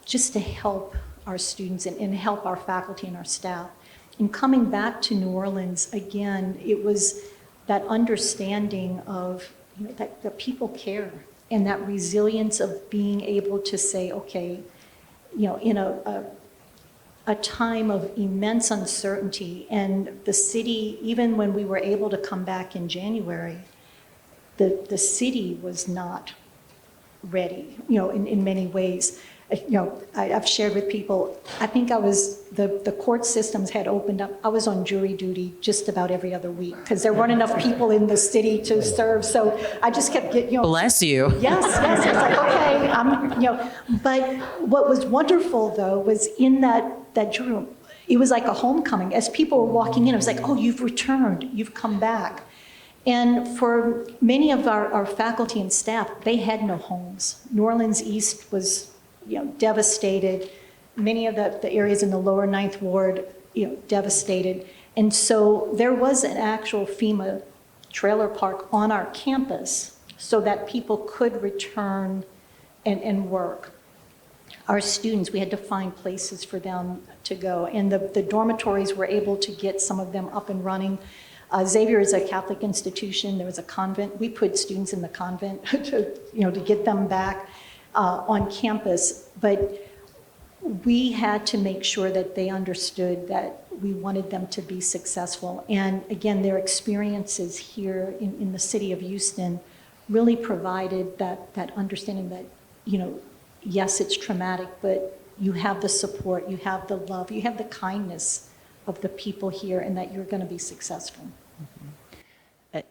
just to help our students and help our faculty and our staff. And coming back to New Orleans, again, it was that understanding of that people care, and that resilience of being able to say, okay, in a time of immense uncertainty, and the city, even when we were able to come back in January, the city was not ready, in many ways. I've shared with people, I think the court systems had opened up. I was on jury duty just about every other week because there weren't enough people in the city to serve. So I just kept getting, Bless you. Yes. It's like, okay, But what was wonderful though was in that jury room, it was like a homecoming. As people were walking in, it was like, oh, you've returned, you've come back. And for many of our faculty and staff, they had no homes. New Orleans East was devastated. Many of the areas in the lower Ninth Ward, devastated. And so there was an actual FEMA trailer park on our campus so that people could return and work. Our students, we had to find places for them to go. And the dormitories were able to get some of them up and running. Xavier is a Catholic institution. There was a convent. We put students in the convent to get them back on campus, but we had to make sure that they understood that we wanted them to be successful. And again, their experiences here in the city of Houston really provided that understanding that, yes, it's traumatic, but you have the support, you have the love, you have the kindness of the people here, and that you're going to be successful.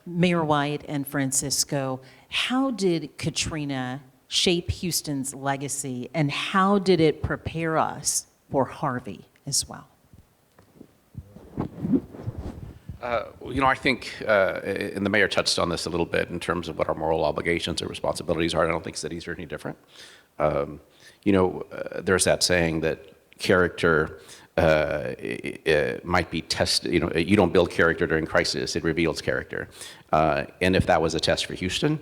Mayor White and Francisco, how did Katrina shape Houston's legacy, and how did it prepare us for Harvey as well? I think, and the mayor touched on this a little bit in terms of what our moral obligations or responsibilities are. I don't think cities are any different. There's that saying that character might be tested. You don't build character during crisis, it reveals character. And if that was a test for Houston,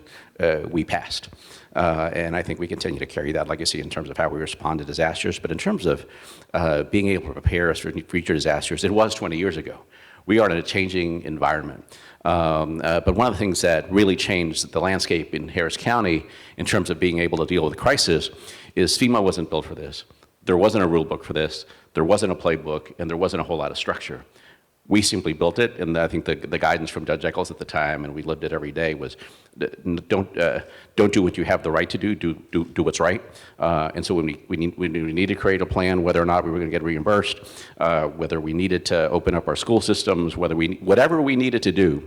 we passed. And I think we continue to carry that legacy in terms of how we respond to disasters. But in terms of being able to prepare us for future disasters, it was 20 years ago. We are in a changing environment. But one of the things that really changed the landscape in Harris County in terms of being able to deal with the crisis is FEMA wasn't built for this. There wasn't a rule book for this. There wasn't a playbook, and there wasn't a whole lot of structure. We simply built it, and I think the guidance from Judge Eccles at the time, and we lived it every day, was don't do what you have the right to do what's right. And so when we needed to create a plan, whether or not we were going to get reimbursed, whether we needed to open up our school systems, whatever we needed to do,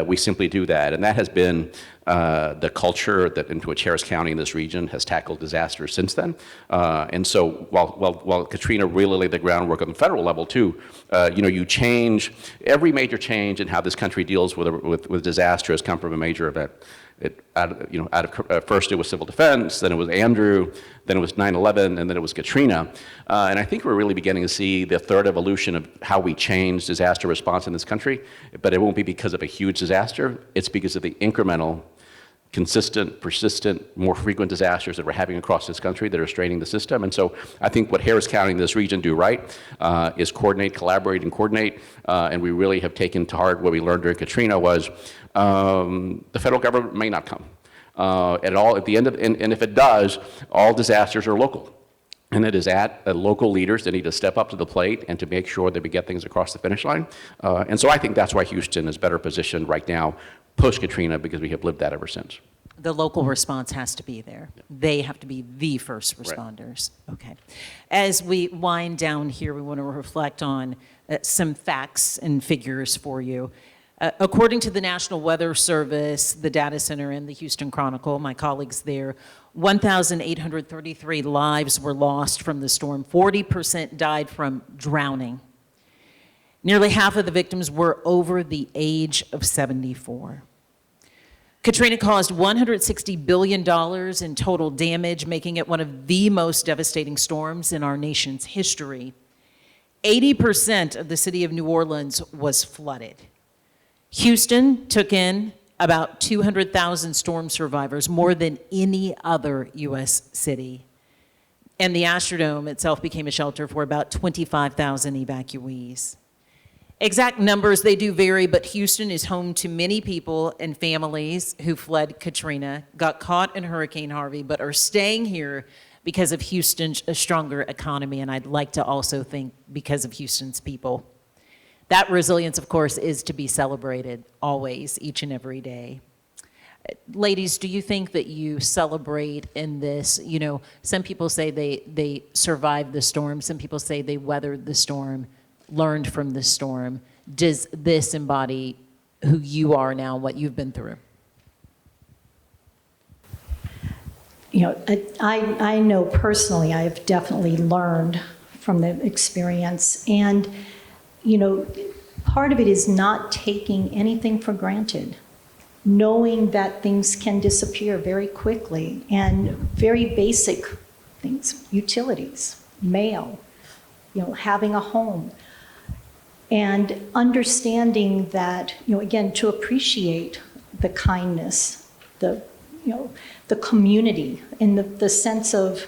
we simply do that. And that has been the culture that into which Harris County in this region has tackled disasters since then. And so while Katrina really laid the groundwork on the federal level too, you change, every major change in how this country deals with disaster has come from a major event. First it was civil defense, then it was Andrew, then it was 9/11, and then it was Katrina. And I think we're really beginning to see the third evolution of how we change disaster response in this country, but it won't be because of a huge disaster, it's because of the incremental, consistent, persistent, more frequent disasters that we're having across this country that are straining the system. And so I think what Harris County and this region do right is coordinate, collaborate, and coordinate. And we really have taken to heart what we learned during Katrina was the federal government may not come at the end of, and if it does, all disasters are local. And it is at local leaders that need to step up to the plate and to make sure that we get things across the finish line. And so I think that's why Houston is better positioned right now, post-Katrina, because we have lived that ever since. The local response has to be there. They have to be the first responders. Right. Okay. As we wind down here, we want to reflect on some facts and figures for you. According to the National Weather Service, the data center, and the Houston Chronicle, my colleagues there, 1,833 lives were lost from the storm. 40% died from drowning. Nearly half of the victims were over the age of 74. Katrina caused $160 billion in total damage, making it one of the most devastating storms in our nation's history. 80% of the city of New Orleans was flooded. Houston took in about 200,000 storm survivors, more than any other U.S. city. And the Astrodome itself became a shelter for about 25,000 evacuees. Exact numbers, they do vary, but Houston is home to many people and families who fled Katrina, got caught in Hurricane Harvey, but are staying here because of Houston's stronger economy, and I'd like to also think because of Houston's people. That resilience, of course, is to be celebrated always, each and every day. Ladies, do you think that you celebrate in this? You know, some people say they survived the storm. Some people say they weathered the storm, learned from the storm. Does this embody who you are now, what you've been through? You know, I know personally I've definitely learned from the experience. And, you know, part of it is not taking anything for granted, knowing that things can disappear very quickly, and very basic things, utilities, mail, you know, having a home. And understanding that, you know, again, to appreciate the kindness, the community, and the sense of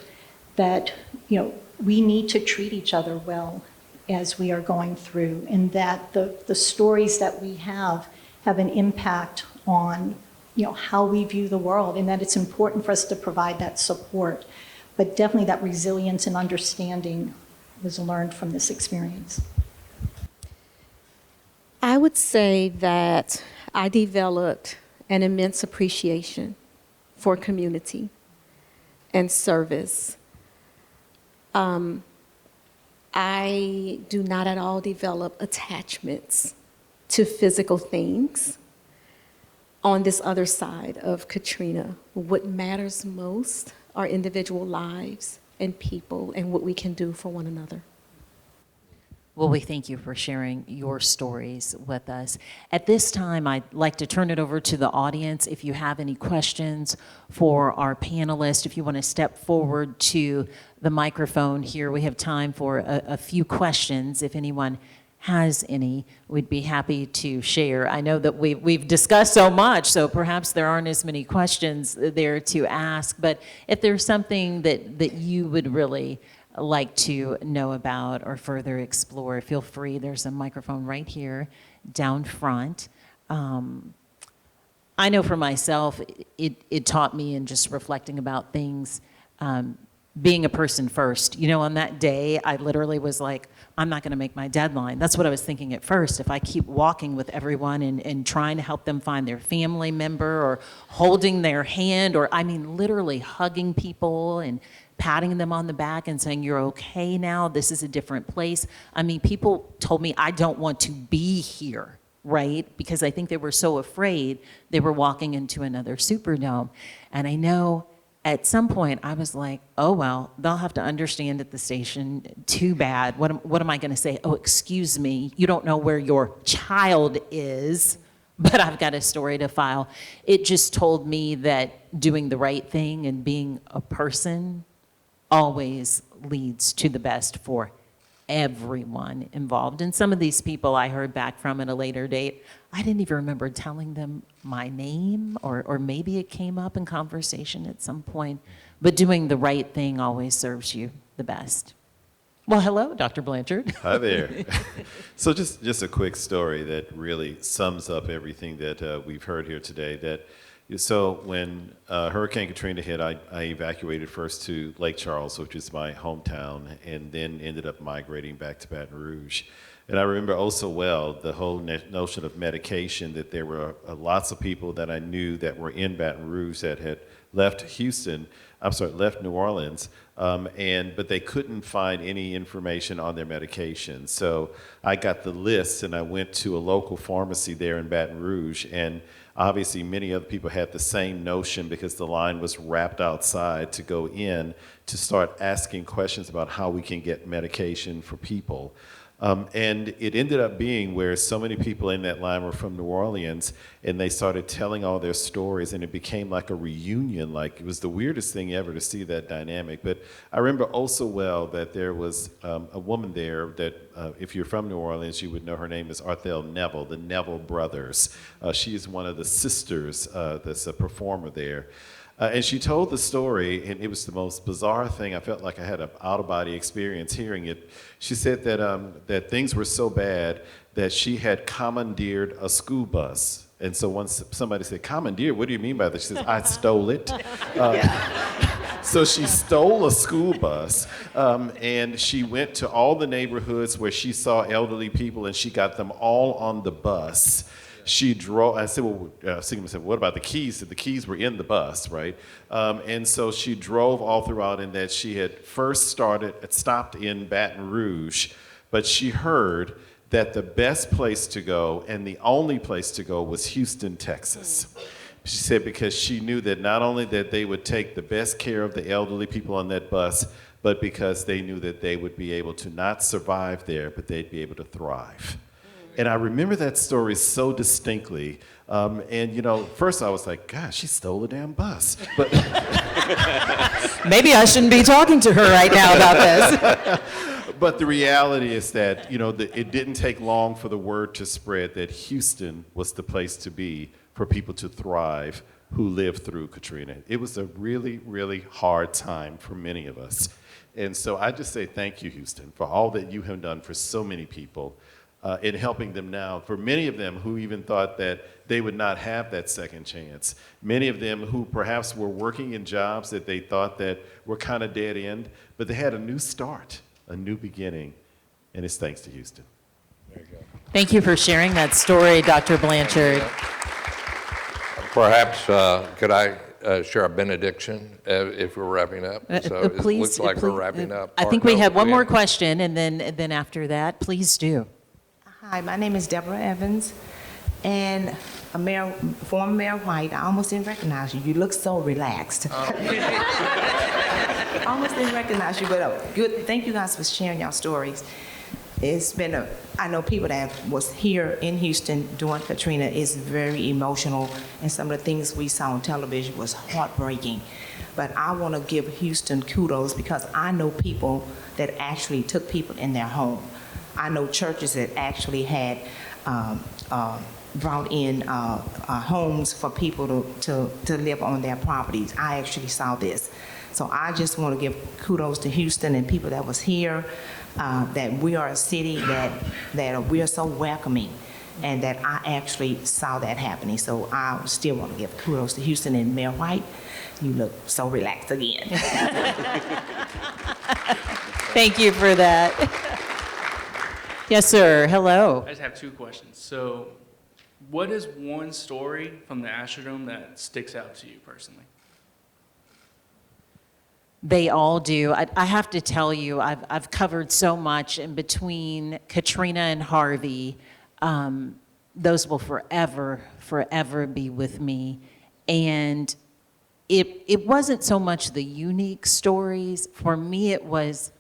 that, you know, we need to treat each other well as we are going through, and that the stories that we have an impact on, you know, how we view the world, and that it's important for us to provide that support. But definitely that resilience and understanding was learned from this experience. I would say that I developed an immense appreciation for community and service. I do not at all develop attachments to physical things. On this other side of Katrina, what matters most are individual lives and people and what we can do for one another. Well, we thank you for sharing your stories with us. At this time, I'd like to turn it over to the audience. If you have any questions for our panelists, if you want to step forward to the microphone here, we have time for a few questions. If anyone has any, we'd be happy to share. I know that we've discussed so much, so perhaps there aren't as many questions there to ask, but if there's something that you would really like to know about or further explore, feel free. There's a microphone right here down front. I know for myself, it taught me in just reflecting about things, being a person first. You know, on that day, I literally was like, I'm not going to make my deadline. That's what I was thinking at first. If I keep walking with everyone and trying to help them find their family member or holding their hand, or I mean, literally hugging people and patting them on the back and saying, you're okay now, this is a different place. I mean, people told me I don't want to be here, right? Because I think they were so afraid they were walking into another Superdome. And I know at some point I was like, oh, well, they'll have to understand at the station, too bad. What am I gonna say? Oh, excuse me, you don't know where your child is, but I've got a story to file. It just told me that doing the right thing and being a person always leads to the best for everyone involved. And some of these people I heard back from at a later date, I didn't even remember telling them my name, or maybe it came up in conversation at some point. But doing the right thing always serves you the best. Well, hello, Dr. Blanchard. Hi there. So just a quick story that really sums up everything that we've heard here today. So when Hurricane Katrina hit, I evacuated first to Lake Charles, which is my hometown, and then ended up migrating back to Baton Rouge. And I remember also well the whole notion of medication, that there were lots of people that I knew that were in Baton Rouge that had left New Orleans, but they couldn't find any information on their medication. So I got the list and I went to a local pharmacy there in Baton Rouge, and obviously many other people had the same notion because the line was wrapped outside to go in to start asking questions about how we can get medication for people. And it ended up being where so many people in that line were from New Orleans, and they started telling all their stories, and it became like a reunion. Like, it was the weirdest thing ever to see that dynamic. But I remember also well that there was a woman there that, if you're from New Orleans, you would know her name is Arthel Neville, the Neville brothers. She is one of the sisters that's a performer there. And she told the story, and it was the most bizarre thing. I felt like I had an out-of-body experience hearing it. She said that things were so bad that she had commandeered a school bus. And so once somebody said, "Commandeer, what do you mean by that?" She says, "I stole it." So she stole a school bus, and she went to all the neighborhoods where she saw elderly people, and she got them all on the bus. She drove. I said, "Well," Sigmund said, "What about the keys?" Said the keys were in the bus, right? And so she drove all throughout, and that she had first stopped in Baton Rouge, but she heard that the best place to go and the only place to go was Houston, Texas. She said because she knew that not only that they would take the best care of the elderly people on that bus, but because they knew that they would be able to not survive there, but they'd be able to thrive. And I remember that story so distinctly. And, you know, first I was like, gosh, she stole a damn bus. But maybe I shouldn't be talking to her right now about this. But the reality is that, you know, it didn't take long for the word to spread that Houston was the place to be for people to thrive who lived through Katrina. It was a really, really hard time for many of us. And so I just say thank you, Houston, for all that you have done for so many people. In helping them now, for many of them who even thought that they would not have that second chance, many of them who perhaps were working in jobs that they thought that were kind of dead end, but they had a new start, a new beginning, and it's thanks to Houston. There you go. Thank you for sharing that story, Dr. Blanchard. Perhaps, could I share a benediction if we're wrapping up? So Please, it looks like we're wrapping up. I think we have one more question, and then after that, please do. Hi, my name is Deborah Evans, and former Mayor White. I almost didn't recognize you. You look so relaxed. I almost didn't recognize you, but good. Thank you guys for sharing your stories. It's been I know people that was here in Houston during Katrina is very emotional, and some of the things we saw on television was heartbreaking. But I want to give Houston kudos because I know people that actually took people in their home. I know churches that actually had brought in homes for people to live on their properties. I actually saw this. So I just want to give kudos to Houston and people that was here, that we are a city that we are so welcoming, and that I actually saw that happening. So I still want to give kudos to Houston and Mayor White. You look so relaxed again. Thank you for that. Yes, sir. Hello. I just have two questions. So, what is one story from the Astrodome that sticks out to you personally? They all do. I have to tell you, I've covered so much in between Katrina and Harvey. Those will forever be with me. And it wasn't so much the unique stories. For me, it was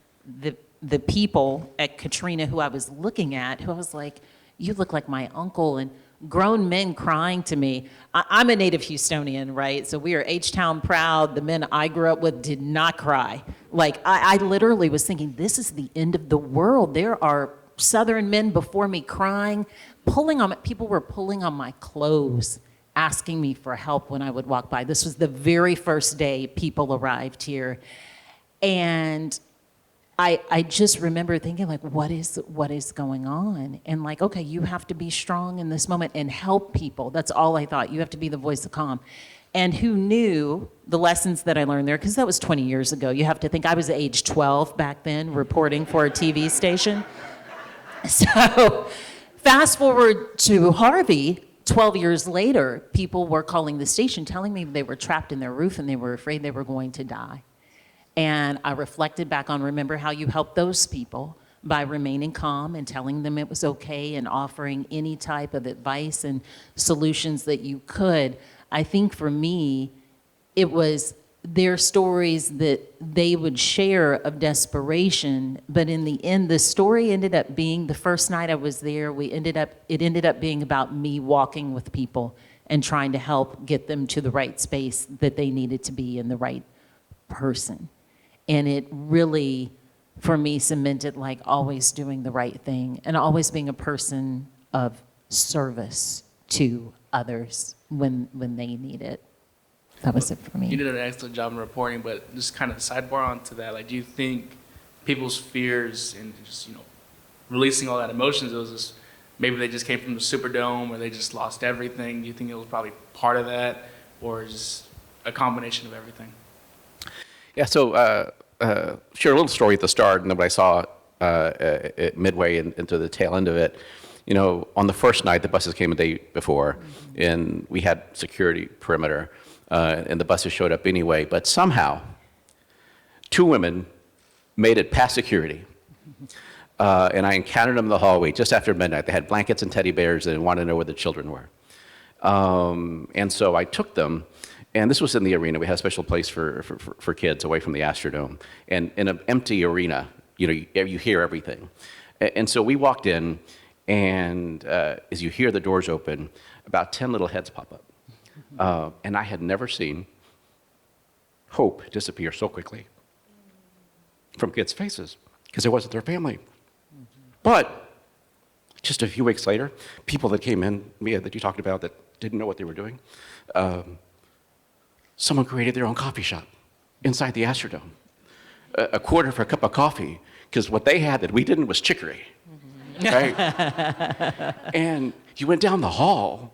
the people at Katrina who I was looking at, who I was like, you look like my uncle, and grown men crying to me. I'm a native Houstonian, right? So we are H-Town proud. The men I grew up with did not cry. Like, I literally was thinking, this is the end of the world. There are Southern men before me crying, people were pulling on my clothes, asking me for help when I would walk by. This was the very first day people arrived here. And I just remember thinking, like, what is going on? And like, okay, you have to be strong in this moment and help people. That's all I thought. You have to be the voice of calm. And who knew the lessons that I learned there? Because that was 20 years ago. You have to think I was age 12 back then, reporting for a TV station. So fast forward to Harvey, 12 years later, people were calling the station telling me they were trapped in their roof and they were afraid they were going to die. And I reflected back on, remember how you helped those people by remaining calm and telling them it was okay and offering any type of advice and solutions that you could. I think for me, it was their stories that they would share of desperation, but in the end, the story ended up being, the first night I was there, it ended up being about me walking with people and trying to help get them to the right space that they needed to be in, the right person. And it really, for me, cemented like always doing the right thing and always being a person of service to others when they need it. That was it for me. You did an excellent job in reporting, but just kind of sidebar onto that, like, do you think people's fears and just, releasing all that emotions, it was just, maybe they just came from the Superdome or they just lost everything? Do you think it was probably part of that or just a combination of everything? Yeah, so share a little story at the start, and then what I saw midway into the tail end of it. On the first night, the buses came a day before, and we had security perimeter, and the buses showed up anyway. But somehow, 2 women made it past security, and I encountered them in the hallway just after midnight. They had blankets and teddy bears and wanted to know where the children were. And so I took them. And this was in the arena. We had a special place for kids away from the Astrodome. And in an empty arena, you hear everything. And so we walked in, and as you hear the doors open, about 10 little heads pop up. And I had never seen hope disappear so quickly from kids' faces, because it wasn't their family. But just a few weeks later, people that came in, Mia, that you talked about, that didn't know what they were doing, someone created their own coffee shop inside the Astrodome. A quarter for a cup of coffee, because what they had that we didn't was chicory, right? And you went down the hall,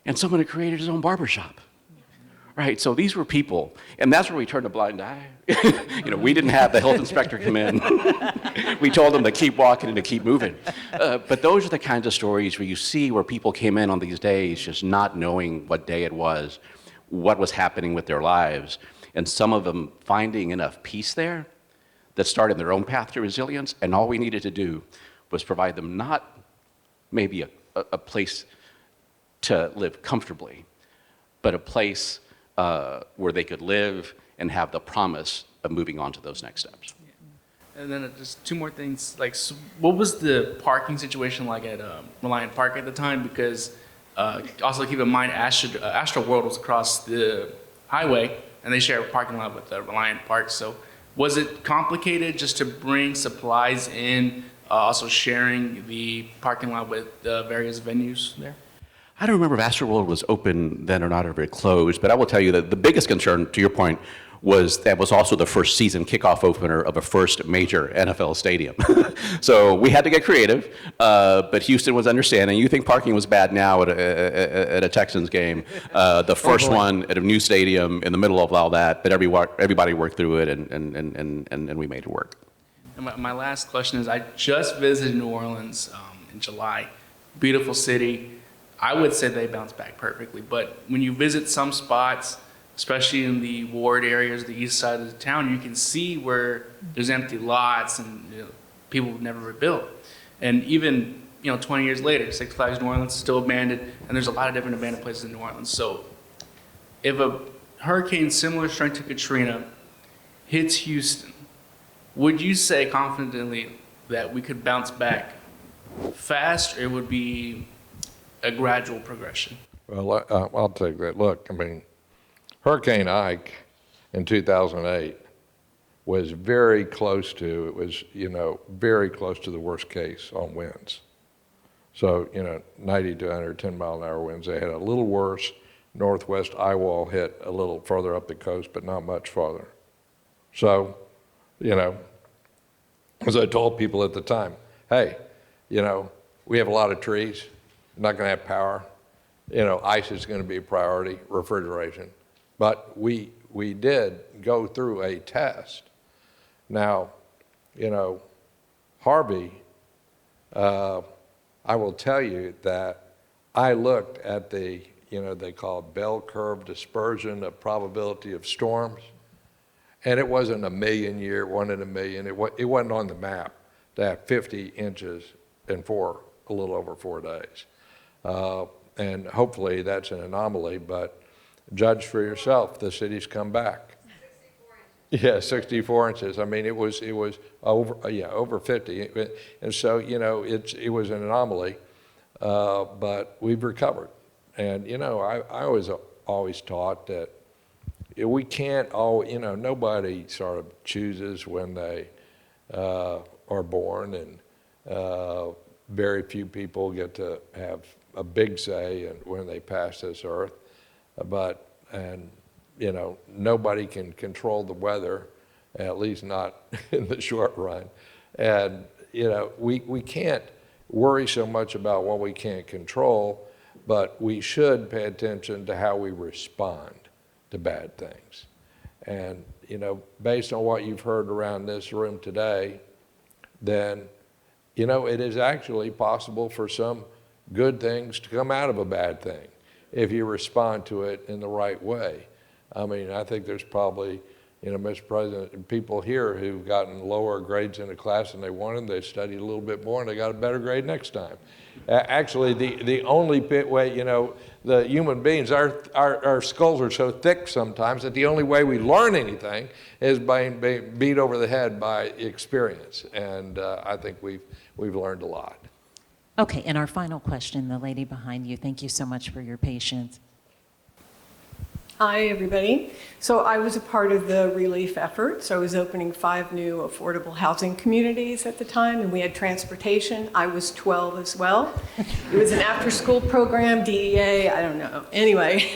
and someone had created his own barbershop, right? So these were people, and that's where we turned a blind eye. We didn't have the health inspector come in. We told them to keep walking and to keep moving. But those are the kinds of stories where you see where people came in on these days just not knowing what day it was, what was happening with their lives, and some of them finding enough peace there that started their own path to resilience, and all we needed to do was provide them not maybe a place to live comfortably, but a place where they could live and have the promise of moving on to those next steps. And then just 2 more things, like, so what was the parking situation like at Reliant Park at the time? Because also keep in mind, Astro World was across the highway, and they share a parking lot with Reliant Park. So was it complicated just to bring supplies in, also sharing the parking lot with the various venues there? I don't remember if Astro World was open then or not, or if it closed, but I will tell you that the biggest concern, to your point, was that was also the first season kickoff opener of a first major NFL stadium. So we had to get creative, but Houston was understanding. You think parking was bad now at a Texans game. The first one at a new stadium in the middle of all that, but everybody worked through it, and we made it work. And my last question is, I just visited New Orleans in July. Beautiful city. I would say they bounced back perfectly, but when you visit some spots, especially in the ward areas, the east side of the town, you can see where there's empty lots and people never rebuilt. And even 20 years later, Six Flags New Orleans is still abandoned, and there's a lot of different abandoned places in New Orleans. So if a hurricane similar strength to Katrina hits Houston, would you say confidently that we could bounce back fast, or it would be a gradual progression? Well, I'll take that. Look, I mean, Hurricane Ike in 2008 was very close to, it was, very close to the worst case on winds. So, 90 to 110 mile an hour winds. They had a little worse. Northwest eye wall hit a little further up the coast, but not much farther. So, as I told people at the time, hey, we have a lot of trees, not going to have power. Ice is going to be a priority, refrigeration. But we did go through a test. Now, Harvey, I will tell you that I looked at the, they call it bell curve dispersion of probability of storms, and it wasn't a million year, 1 in a million. It wasn't on the map to have 50 inches in a little over 4 days. And hopefully that's an anomaly, but judge for yourself, the city's come back. 64 inches. Yeah, 64 inches. I mean, it was over 50. And so, it was an anomaly, but we've recovered. And, I always taught that we can't nobody sort of chooses when they are born, and very few people get to have a big say in when they pass this earth. Nobody can control the weather, at least not in the short run. And, we can't worry so much about what we can't control, but we should pay attention to how we respond to bad things. And, based on what you've heard around this room today, then, it is actually possible for some good things to come out of a bad thing if you respond to it in the right way. I mean, I think there's probably, Mr. President, people here who've gotten lower grades in a class than they wanted. They studied a little bit more and they got a better grade next time. Actually, the only way, the human beings, our skulls are so thick sometimes that the only way we learn anything is by being beat over the head by experience. And I think we've learned a lot. Okay, and our final question, the lady behind you. Thank you so much for your patience. Hi, everybody. So I was a part of the relief effort. So I was opening 5 new affordable housing communities at the time, and we had transportation. I was 12 as well. It was an after-school program, DEA, I don't know. Anyway,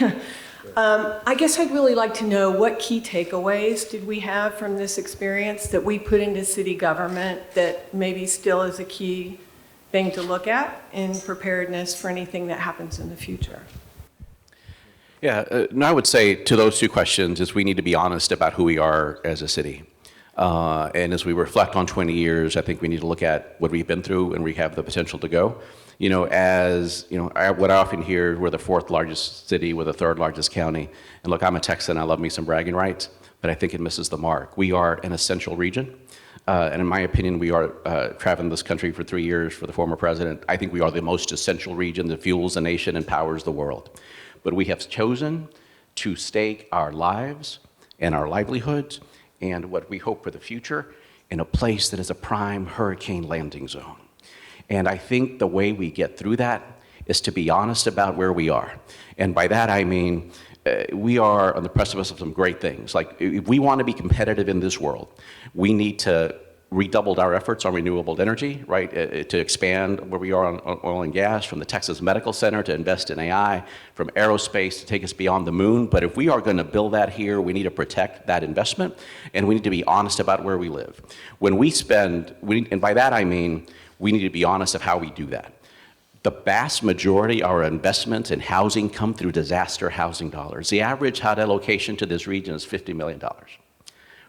I guess I'd really like to know what key takeaways did we have from this experience that we put into city government that maybe still is a key thing to look at in preparedness for anything that happens in the future. Yeah, and I would say to those 2 questions is we need to be honest about who we are as a city. And as we reflect on 20 years, I think we need to look at what we've been through and we have the potential to go. What I often hear, we're the 4th largest city, we're the 3rd largest county. And look, I'm a Texan, I love me some bragging rights, but I think it misses the mark. We are an essential region. And in my opinion, we are traveling this country for 3 years for the former president. I think we are the most essential region that fuels the nation and powers the world. But we have chosen to stake our lives and our livelihoods and what we hope for the future in a place that is a prime hurricane landing zone. And I think the way we get through that is to be honest about where we are. And by that I mean, we are on the precipice of some great things. Like, if we want to be competitive in this world, we need to redouble our efforts on renewable energy, right? To expand where we are on oil and gas, from the Texas Medical Center to invest in AI, from aerospace to take us beyond the moon. But if we are going to build that here, we need to protect that investment, and we need to be honest about where we live. When we spend, and by that I mean, we need to be honest of how we do that. The vast majority of our investments in housing come through disaster housing dollars. The average HUD allocation to this region is $50 million.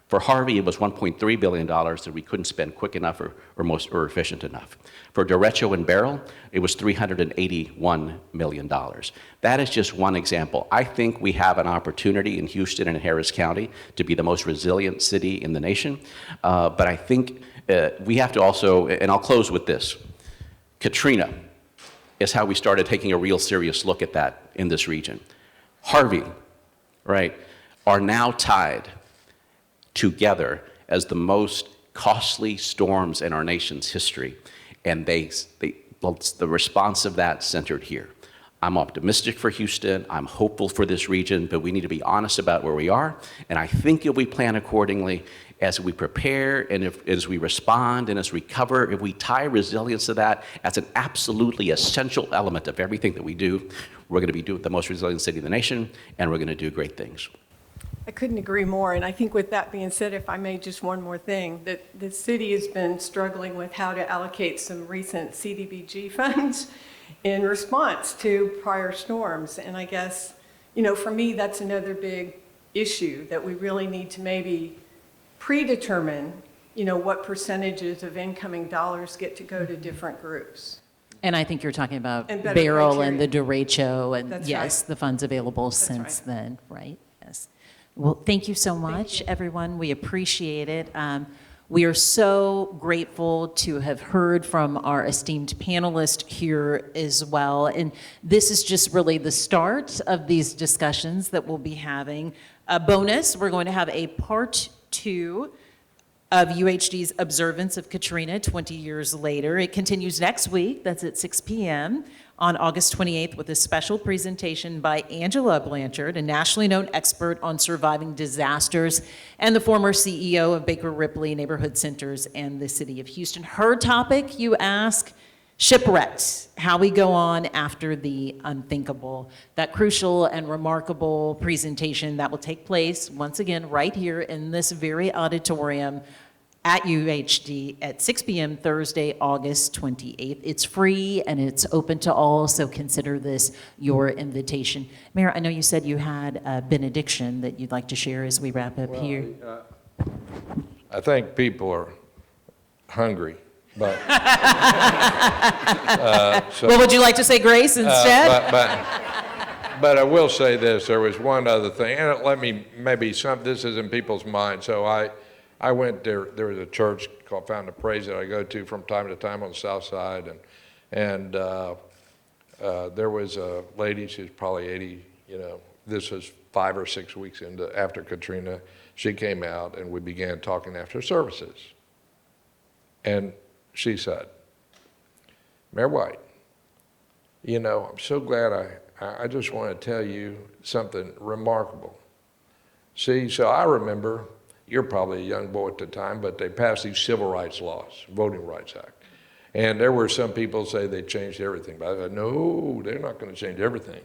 For Harvey, it was $1.3 billion that we couldn't spend quick enough or efficient enough. For Derecho and Beryl, it was $381 million. That is just one example. I think we have an opportunity in Houston and Harris County to be the most resilient city in the nation. But I think we have to also, and I'll close with this, Katrina is how we started taking a real serious look at that in this region. Harvey, right, are now tied together as the most costly storms in our nation's history. And the response of that centered here. I'm optimistic for Houston. I'm hopeful for this region, but we need to be honest about where we are. And I think if we plan accordingly, as we prepare and as we respond and as we recover, if we tie resilience to that as an absolutely essential element of everything that we do, we're going to be the most resilient city in the nation, and we're going to do great things. I couldn't agree more, and I think with that being said, if I may, just one more thing, that the city has been struggling with how to allocate some recent CDBG funds in response to prior storms, and I guess, for me, that's another big issue that we really need to maybe predetermine, what percentages of incoming dollars get to go to different groups. And I think you're talking about And better Beryl and the criteria. derecho, and That's yes, right. the funds available since then, right? Yes. Well, thank you so much, everyone. We appreciate it. We are so grateful to have heard from our esteemed panelist here as well. And this is just really the start of these discussions that we'll be having. A bonus, we're going to have a part 2 of UHD's observance of Katrina 20 years later. It continues next week. That's at 6 p.m. on August 28th with a special presentation by Angela Blanchard, a nationally known expert on surviving disasters and the former CEO of Baker Ripley Neighborhood Centers and the City of Houston. Her topic, you ask, Shipwrecked, how we go on after the unthinkable. That crucial and remarkable presentation that will take place, once again, right here in this very auditorium at UHD at 6 p.m. Thursday, August 28th. It's free and it's open to all, so consider this your invitation. Mayor, I know you said you had a benediction that you'd like to share as we wrap up here. I think people are hungry. But, well, would you like to say grace instead? But I will say this, there was one other thing, and let me, this is in people's minds. So I went there was a church called Fountain of Praise that I go to from time to time on the south side, and there was a lady, she was probably 80, this was 5 or 6 weeks after Katrina. She came out and we began talking after services. And she said, Mayor White, I'm so glad I just want to tell you something remarkable. See, so I remember, you're probably a young boy at the time, but they passed these civil rights laws, Voting Rights Act. And there were some people say they changed everything, but I said, no, they're not going to change everything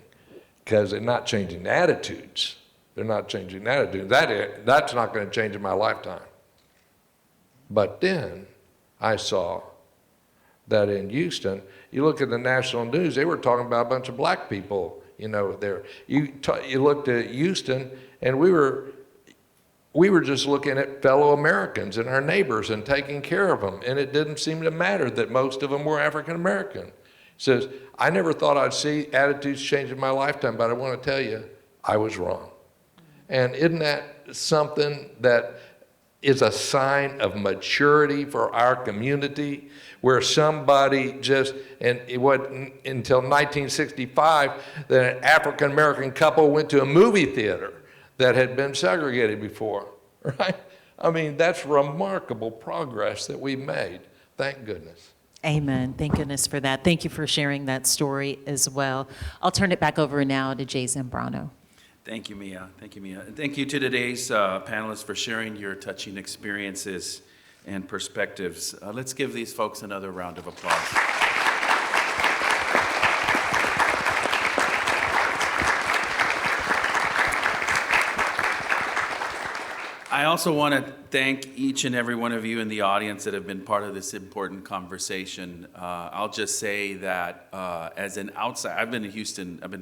because they're not changing attitudes. They're not changing attitudes. That's not going to change in my lifetime. But then I saw that in Houston, you look at the national news, they were talking about a bunch of black people, there. You looked at Houston, and we were just looking at fellow Americans and our neighbors and taking care of them, and it didn't seem to matter that most of them were African American. He says, I never thought I'd see attitudes change in my lifetime, but I want to tell you, I was wrong. And isn't that something that is a sign of maturity for our community, where somebody just, until 1965, that an African-American couple went to a movie theater that had been segregated before, right? I mean, that's remarkable progress that we've made. Thank goodness. Amen. Thank goodness for that. Thank you for sharing that story as well. I'll turn it back over now to Jay Zambrano. Thank you, Mia. Thank you, Mia. And thank you to today's panelists for sharing your touching experiences and perspectives. Let's give these folks another round of applause. I also want to thank each and every one of you in the audience that have been part of this important conversation. I'll just say that as an outsider, I've been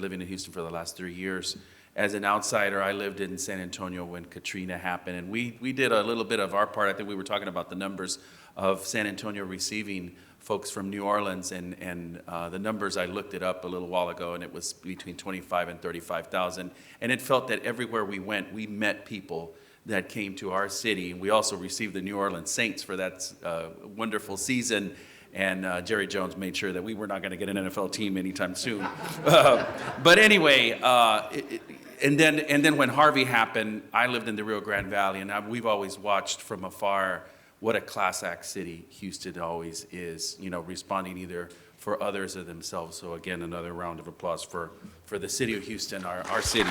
living in Houston for the last 3 years. As an outsider, I lived in San Antonio when Katrina happened, and we did a little bit of our part. I think we were talking about the numbers of San Antonio receiving folks from New Orleans, and the numbers, I looked it up a little while ago, and it was between 25 and 35,000. And it felt that everywhere we went, we met people that came to our city. And we also received the New Orleans Saints for that wonderful season. And Jerry Jones made sure that we were not going to get an NFL team anytime soon. But anyway, and then when Harvey happened, I lived in the Rio Grande Valley, and we've always watched from afar what a class act city Houston always is, responding either for others and themselves. So again, another round of applause for the city of Houston, our city.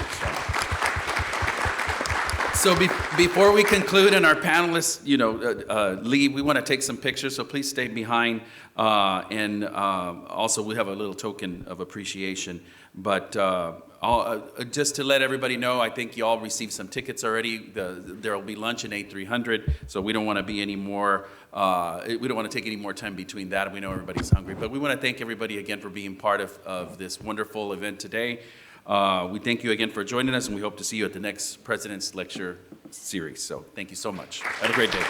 So before we conclude and our panelists, leave, we want to take some pictures, so please stay behind. And also, we have a little token of appreciation. But just to let everybody know, I think you all received some tickets already. There will be lunch in 8300, so we don't want to be any more, we don't want to take any more time between that. We know everybody's hungry. But we want to thank everybody again for being part of this wonderful event today. We thank you again for joining us, and we hope to see you at the next President's Lecture Series. So thank you so much. Have a great day.